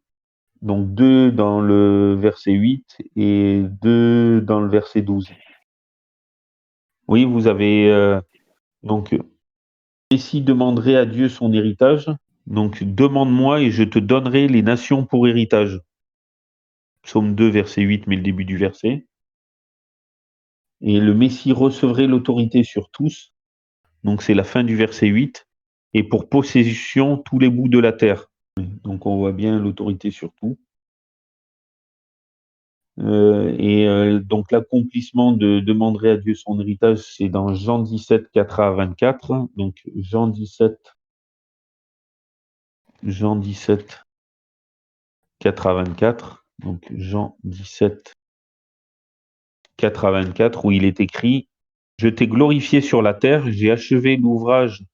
Donc 2 dans le verset 8 et 2 dans le verset 12. Oui, vous avez donc Messie demanderait à Dieu son héritage. Donc demande-moi et je te donnerai les nations pour héritage. Psaume 2, verset 8, mais le début du verset. Et le Messie recevrait l'autorité sur tous. Donc c'est la fin du verset 8. Et pour possession tous les bouts de la terre. Donc on voit bien l'autorité sur tout. Donc l'accomplissement de demanderait à Dieu son héritage, c'est dans Jean 17, 4 à 24. Donc Jean 17, 4 à 24. Donc Jean 17, 4 à 24, où il est écrit « Je t'ai glorifié sur la terre, j'ai achevé l'ouvrage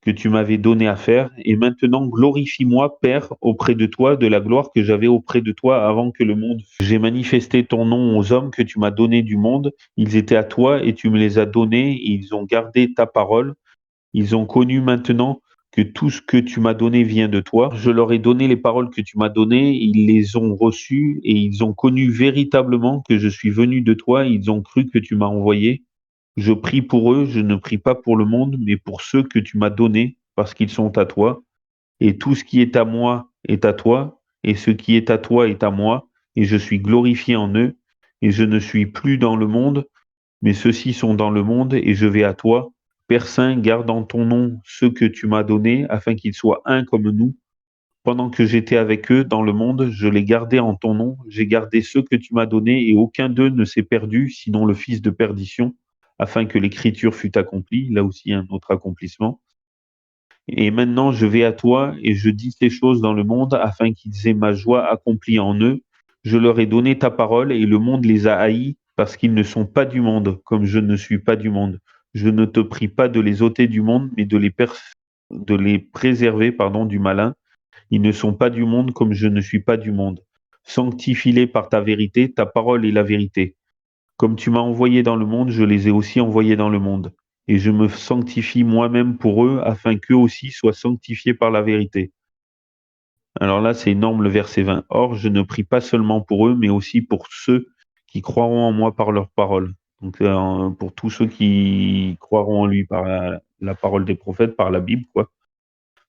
que tu m'avais donné à faire, et maintenant glorifie-moi, Père, auprès de toi, de la gloire que j'avais auprès de toi avant que le monde fût. J'ai manifesté ton nom aux hommes que tu m'as donnés du monde, ils étaient à toi et tu me les as donnés, et ils ont gardé ta parole, ils ont connu maintenant que tout ce que tu m'as donné vient de toi. Je leur ai donné les paroles que tu m'as données, ils les ont reçues, et ils ont connu véritablement que je suis venu de toi, ils ont cru que tu m'as envoyé. Je prie pour eux, je ne prie pas pour le monde, mais pour ceux que tu m'as donnés, parce qu'ils sont à toi. Et tout ce qui est à moi est à toi, et ce qui est à toi est à moi, et je suis glorifié en eux, et je ne suis plus dans le monde, mais ceux-ci sont dans le monde, et je vais à toi. Père Saint, garde en ton nom ceux que tu m'as donnés, afin qu'ils soient un comme nous. Pendant que j'étais avec eux dans le monde, je les gardais en ton nom, j'ai gardé ceux que tu m'as donnés, et aucun d'eux ne s'est perdu, sinon le fils de perdition, afin que l'écriture fût accomplie. Là aussi, un autre accomplissement. Et maintenant, je vais à toi, et je dis ces choses dans le monde, afin qu'ils aient ma joie accomplie en eux. Je leur ai donné ta parole, et le monde les a haïs, parce qu'ils ne sont pas du monde, comme je ne suis pas du monde. Je ne te prie pas de les ôter du monde, mais de les préserver du malin. Ils ne sont pas du monde comme je ne suis pas du monde. Sanctifie-les par ta vérité, ta parole est la vérité. Comme tu m'as envoyé dans le monde, je les ai aussi envoyés dans le monde. Et je me sanctifie moi-même pour eux, afin qu'eux aussi soient sanctifiés par la vérité. Alors là, c'est énorme le verset 20. Or, je ne prie pas seulement pour eux, mais aussi pour ceux qui croiront en moi par leur parole. Donc, pour tous ceux qui croiront en lui par la parole des prophètes, par la Bible, quoi.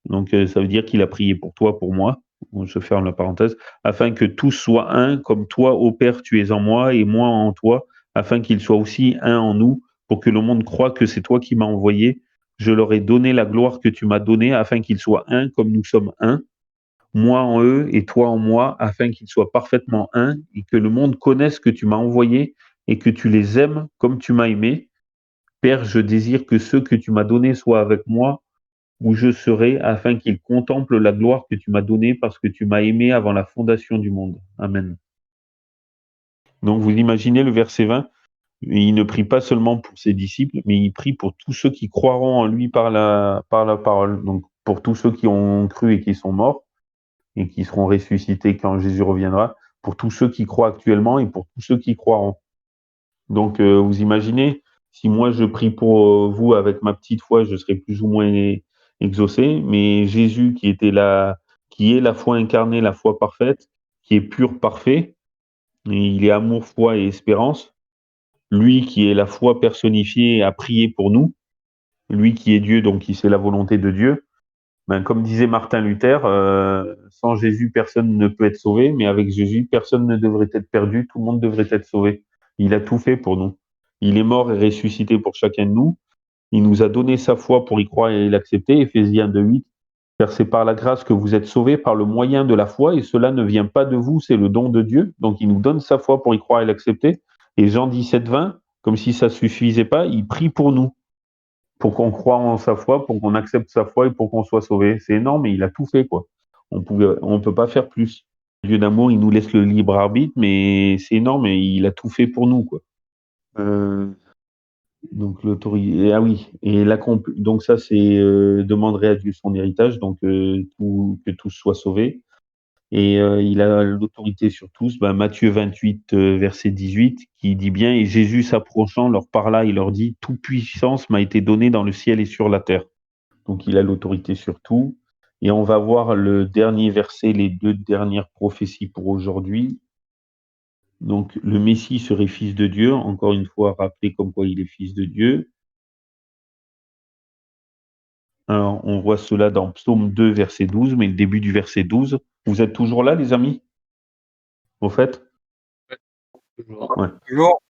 Donc, ça veut dire qu'il a prié pour toi, pour moi. Je ferme la parenthèse. Afin que tous soient un, comme toi, ô Père, tu es en moi et moi en toi, afin qu'ils soient aussi un en nous, pour que le monde croie que c'est toi qui m'as envoyé. Je leur ai donné la gloire que tu m'as donnée, afin qu'ils soient un, comme nous sommes un. Moi en eux et toi en moi, afin qu'ils soient parfaitement un, et que le monde connaisse que tu m'as envoyé et que tu les aimes comme tu m'as aimé. Père, je désire que ceux que tu m'as donnés soient avec moi où je serai, afin qu'ils contemplent la gloire que tu m'as donnée parce que tu m'as aimé avant la fondation du monde. Amen. Donc vous imaginez le verset 20, il ne prie pas seulement pour ses disciples, mais il prie pour tous ceux qui croiront en lui par la parole. Donc pour tous ceux qui ont cru et qui sont morts et qui seront ressuscités quand Jésus reviendra, pour tous ceux qui croient actuellement et pour tous ceux qui croiront. Donc vous imaginez, si moi je prie pour vous avec ma petite foi, je serai plus ou moins exaucé, mais Jésus qui était là, qui est la foi incarnée, la foi parfaite, qui est pur, parfait, et il est amour, foi et espérance, lui qui est la foi personnifiée a prié pour nous, lui qui est Dieu, donc qui sait la volonté de Dieu. Ben, comme disait Martin Luther, sans Jésus, personne ne peut être sauvé, mais avec Jésus, personne ne devrait être perdu, tout le monde devrait être sauvé. Il a tout fait pour nous. Il est mort et ressuscité pour chacun de nous. Il nous a donné sa foi pour y croire et l'accepter. Éphésiens 2:8. Car c'est par la grâce que vous êtes sauvés par le moyen de la foi, et cela ne vient pas de vous, c'est le don de Dieu. Donc il nous donne sa foi pour y croire et l'accepter. Et Jean 17:20, comme si ça ne suffisait pas, il prie pour nous, pour qu'on croie en sa foi, pour qu'on accepte sa foi et pour qu'on soit sauvé. C'est énorme, et il a tout fait, quoi. On peut pas faire plus. Dieu d'amour, il nous laisse le libre arbitre, mais c'est énorme, et il a tout fait pour nous, quoi. Donc l'autorité, ah oui, et donc ça c'est demanderait à Dieu son héritage, donc que tous soient sauvés. Et il a l'autorité sur tous. Matthieu 28, verset 18, qui dit bien, et Jésus s'approchant leur parla, il leur dit, toute puissance m'a été donnée dans le ciel et sur la terre. Donc il a l'autorité sur tout. Et on va voir le dernier verset, les 2 dernières prophéties pour aujourd'hui. Donc, le Messie serait fils de Dieu, encore une fois rappelé comme quoi il est fils de Dieu. Alors, on voit cela dans Psaume 2, verset 12, mais le début du verset 12. Vous êtes toujours là, les amis? Au fait? Toujours. Ouais. Toujours.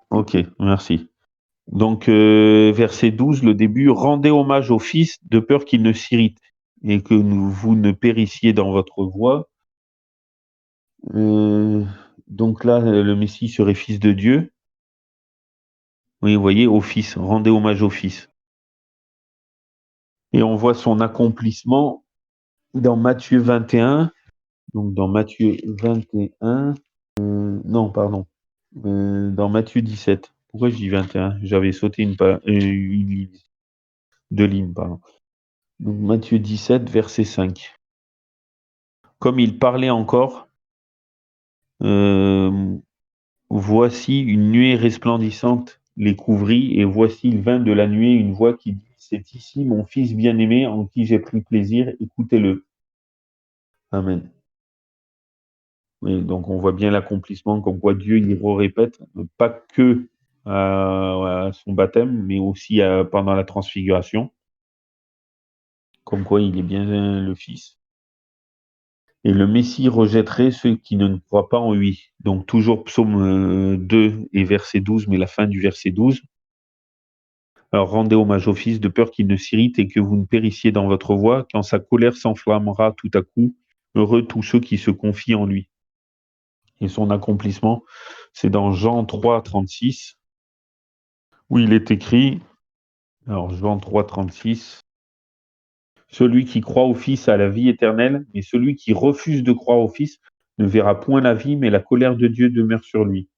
Ok, merci. Donc, verset 12, le début, rendez hommage au Fils de peur qu'il ne s'irrite et que vous ne périssiez dans votre voie. Donc là, le Messie serait fils de Dieu. Oui, vous voyez, au Fils, rendez hommage au Fils. Et on voit son accomplissement dans Matthieu 21. Donc dans Matthieu 21, non, pardon, dans Matthieu 17. Pourquoi je dis 21? J'avais sauté une ligne, 2 lignes, pardon. Donc Matthieu 17, verset 5. Comme il parlait encore, voici une nuée resplendissante les couvrit, et voici il vint de la nuée une voix qui dit, c'est ici mon fils bien-aimé en qui j'ai pris plaisir, écoutez-le. Amen. Oui, donc on voit bien l'accomplissement, comme quoi Dieu il répète, pas que à son baptême, mais aussi pendant la transfiguration, comme quoi il est bien le Fils. Et le Messie rejetterait ceux qui ne croient pas en lui. Donc toujours psaume 2 et verset 12, mais la fin du verset 12. Alors rendez hommage au Fils de peur qu'il ne s'irrite et que vous ne périssiez dans votre voie, quand sa colère s'enflammera tout à coup. Heureux tous ceux qui se confient en lui. Et son accomplissement, c'est dans Jean 3, 36, où il est écrit, alors Jean 3, 36, celui qui croit au Fils a la vie éternelle, mais celui qui refuse de croire au Fils ne verra point la vie, mais la colère de Dieu demeure sur lui.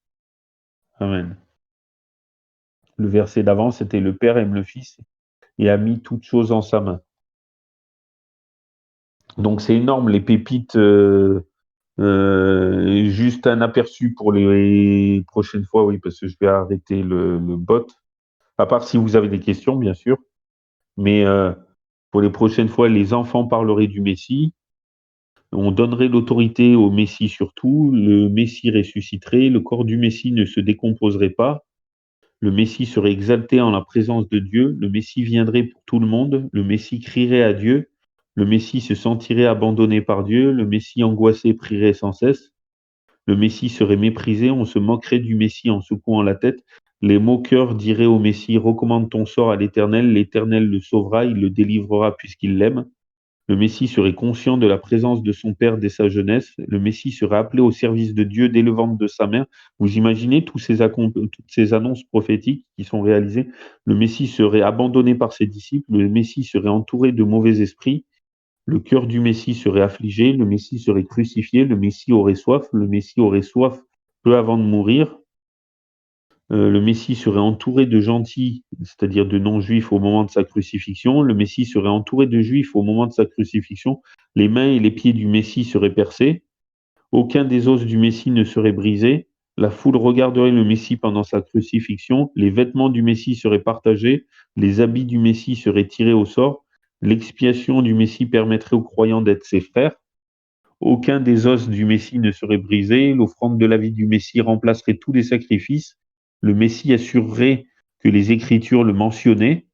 Amen. Le verset d'avant, c'était le Père aime le Fils et a mis toutes choses en sa main. Donc c'est énorme, les pépites, juste un aperçu pour les prochaines fois, oui, parce que je vais arrêter le bot. À part si vous avez des questions, bien sûr. Mais pour les prochaines fois, les enfants parleraient du Messie. On donnerait l'autorité au Messie surtout. Le Messie ressusciterait. Le corps du Messie ne se décomposerait pas. Le Messie serait exalté en la présence de Dieu. Le Messie viendrait pour tout le monde. Le Messie crierait à Dieu. Le Messie se sentirait abandonné par Dieu. Le Messie angoissé prierait sans cesse. Le Messie serait méprisé. On se moquerait du Messie en secouant la tête. Les moqueurs diraient au Messie, recommande ton sort à l'Éternel. L'Éternel le sauvera, il le délivrera puisqu'il l'aime. Le Messie serait conscient de la présence de son Père dès sa jeunesse. Le Messie serait appelé au service de Dieu dès le ventre de sa mère. Vous imaginez toutes ces annonces prophétiques qui sont réalisées? Le Messie serait abandonné par ses disciples. Le Messie serait entouré de mauvais esprits. Le cœur du Messie serait affligé. Le Messie serait crucifié. Le Messie aurait soif. Le Messie aurait soif peu avant de mourir. Le Messie serait entouré de gentils, c'est-à-dire de non-juifs au moment de sa crucifixion. Le Messie serait entouré de juifs au moment de sa crucifixion. Les mains et les pieds du Messie seraient percés. Aucun des os du Messie ne serait brisé. La foule regarderait le Messie pendant sa crucifixion. Les vêtements du Messie seraient partagés. Les habits du Messie seraient tirés au sort. L'expiation du Messie permettrait aux croyants d'être ses frères. Aucun des os du Messie ne serait brisé. L'offrande de la vie du Messie remplacerait tous les sacrifices. Le Messie assurerait que les Écritures le mentionnaient.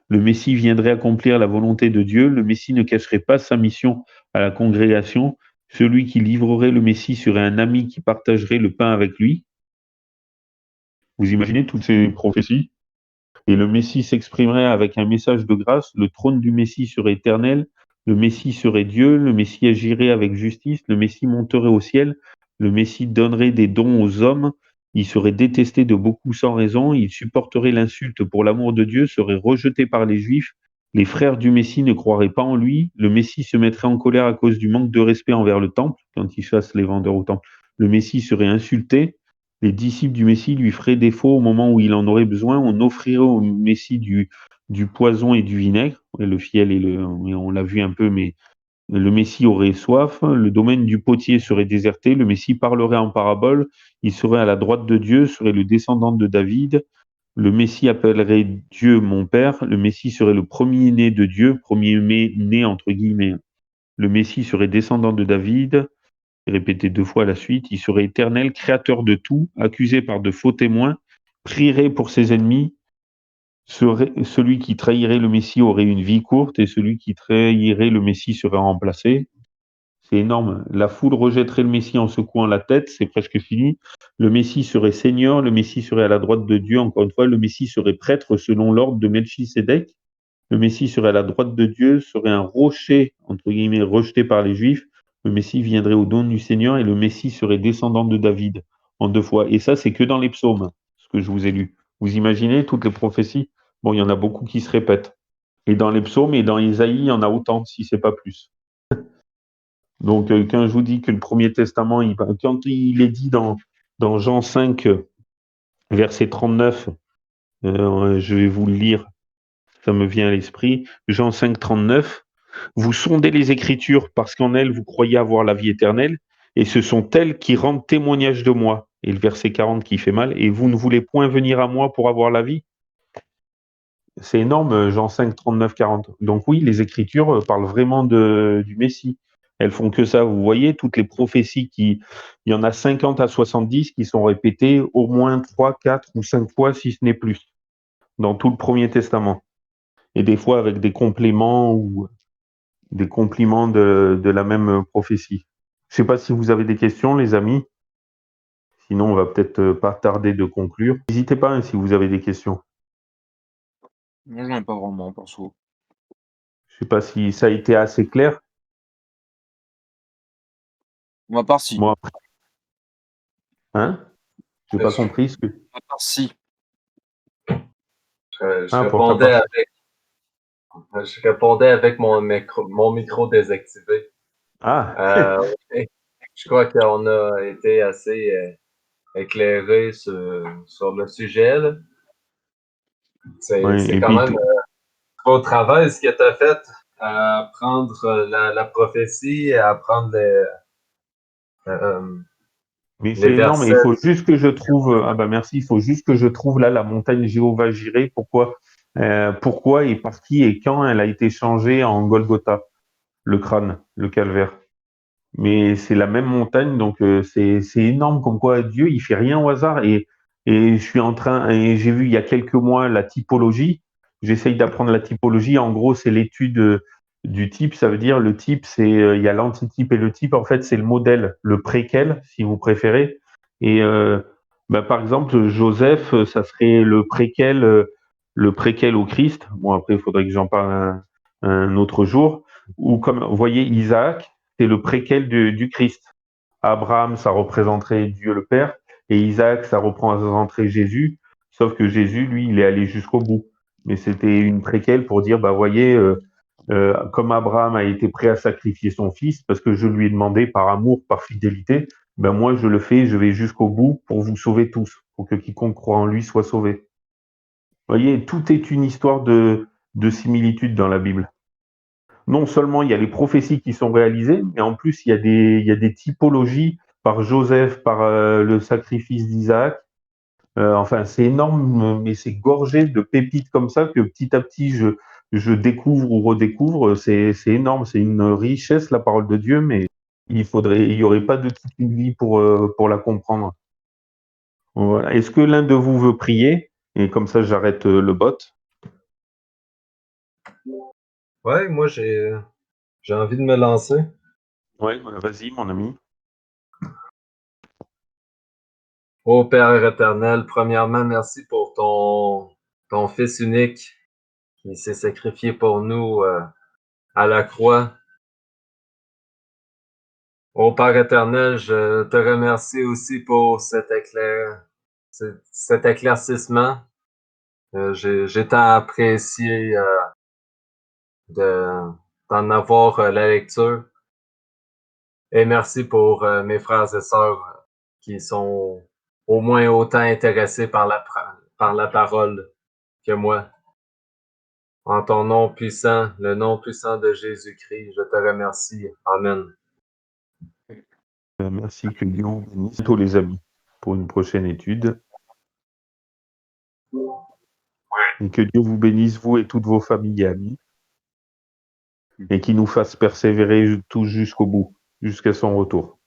Le Messie viendrait accomplir la volonté de Dieu. Le Messie ne cacherait pas sa mission à la congrégation. Celui qui livrerait le Messie serait un ami qui partagerait le pain avec lui. Vous imaginez toutes ces prophéties? Et le Messie s'exprimerait avec un message de grâce, le trône du Messie serait éternel, le Messie serait Dieu, le Messie agirait avec justice, le Messie monterait au ciel, le Messie donnerait des dons aux hommes, il serait détesté de beaucoup sans raison, il supporterait l'insulte pour l'amour de Dieu, serait rejeté par les Juifs, les frères du Messie ne croiraient pas en lui, le Messie se mettrait en colère à cause du manque de respect envers le temple, quand il chasse les vendeurs au temple, le Messie serait insulté, les disciples du Messie lui feraient défaut au moment où il en aurait besoin. On offrirait au Messie du poison et du vinaigre. Et le fiel on l'a vu un peu, mais le Messie aurait soif. Le domaine du potier serait déserté. Le Messie parlerait en parabole. Il serait à la droite de Dieu, serait le descendant de David. Le Messie appellerait Dieu mon Père. Le Messie serait le premier-né de Dieu, premier-né entre guillemets. Le Messie serait descendant de David répété 2 fois à la suite, il serait éternel, créateur de tout, accusé par de faux témoins, prierait pour ses ennemis, celui qui trahirait le Messie aurait une vie courte et celui qui trahirait le Messie serait remplacé. C'est énorme. La foule rejetterait le Messie en secouant la tête, c'est presque fini. Le Messie serait Seigneur, le Messie serait à la droite de Dieu, encore une fois, le Messie serait prêtre selon l'ordre de Melchisédek. Le Messie serait à la droite de Dieu, serait un rocher, entre guillemets, rejeté par les Juifs. Le Messie viendrait au don du Seigneur et le Messie serait descendant de David en 2 fois. Et ça, c'est que dans les psaumes, ce que je vous ai lu. Vous imaginez toutes les prophéties? Bon, il y en a beaucoup qui se répètent. Et dans les psaumes et dans Isaïe, il y en a autant, si c'est pas plus. Donc, quand je vous dis que le Premier Testament, quand il est dit dans Jean 5, verset 39, je vais vous le lire, ça me vient à l'esprit. Jean 5, 39. Vous sondez les Écritures parce qu'en elles vous croyez avoir la vie éternelle, et ce sont elles qui rendent témoignage de moi. Et le verset 40 qui fait mal, et vous ne voulez point venir à moi pour avoir la vie. C'est énorme, Jean 5, 39, 40. Donc oui, les Écritures parlent vraiment du Messie. Elles font que ça. Vous voyez, toutes les prophéties il y en a 50 à 70 qui sont répétées au moins 3, 4 ou 5 fois, si ce n'est plus, dans tout le Premier Testament. Et des fois avec des compléments ou des compliments de la même prophétie. Je ne sais pas si vous avez des questions, les amis. Sinon, on va peut-être pas tarder de conclure. N'hésitez pas hein, si vous avez des questions. Moi, j'en ai pas vraiment, perso. Je ne sais pas si ça a été assez clair. Ma part, si. Moi, hein? Je n'ai pas Je, compris ce que. Ma part, si. je Ah, pour ta répondais part. avec mon micro désactivé. Ah, Ouais. Je crois qu'on a été assez éclairé sur le sujet. Là. ouais. C'est Et quand puis, même au travail ce que tu as fait à apprendre la prophétie, à apprendre euh, mais les c'est énorme. Il versets. faut juste que je trouve. Ah bah merci. Il faut juste que je trouve là la montagne Jéhovah Jireh. Pourquoi et par qui et quand elle a été changée en Golgotha, le crâne, le calvaire. Mais c'est la même montagne, donc c'est énorme comme quoi Dieu, il fait rien au hasard. Et je suis en train, et j'ai vu il y a quelques mois la typologie. J'essaye d'apprendre la typologie. En gros, c'est l'étude du type. Ça veut dire le type, il y a l'antitype et le type. En fait, c'est le modèle, le préquel, si vous préférez. Et bah, par exemple, Joseph, ça serait le préquel au Christ. Bon, après, il faudrait que j'en parle un autre jour. Ou comme vous voyez, Isaac c'est le préquel du Christ. Abraham, ça représenterait Dieu le Père, et Isaac, ça représenterait Jésus, sauf que Jésus, lui, il est allé jusqu'au bout. Mais c'était une préquelle pour dire, bah voyez, comme Abraham a été prêt à sacrifier son fils, parce que je lui ai demandé par amour, par fidélité, ben moi je le fais, je vais jusqu'au bout pour vous sauver tous, pour que quiconque croit en lui soit sauvé. Vous voyez, tout est une histoire de similitude dans la Bible. Non seulement il y a les prophéties qui sont réalisées, mais en plus il y a des typologies par Joseph, par le sacrifice d'Isaac. Enfin, c'est énorme, mais c'est gorgé de pépites comme ça que petit à petit je découvre ou redécouvre. C'est énorme, c'est une richesse la parole de Dieu, mais il y aurait pas de toute une vie pour la comprendre. Voilà. Est-ce que l'un de vous veut prier? Et comme ça, j'arrête le bot. Ouais, moi j'ai envie de me lancer. Ouais, vas-y, mon ami. Ô Père éternel, premièrement, merci pour ton Fils unique qui s'est sacrifié pour nous à la croix. Ô Père éternel, je te remercie aussi pour cet éclaircissement. J'ai tant apprécié d'en avoir la lecture. Et merci pour mes frères et sœurs qui sont au moins autant intéressés par la parole que moi. En ton nom puissant, le nom puissant de Jésus-Christ, je te remercie. Amen. Merci, que Dieu vous bénisse. À tous les amis pour une prochaine étude. Et que Dieu vous bénisse, vous et toutes vos familles et amis. Et qu'il nous fasse persévérer tous jusqu'au bout, jusqu'à son retour.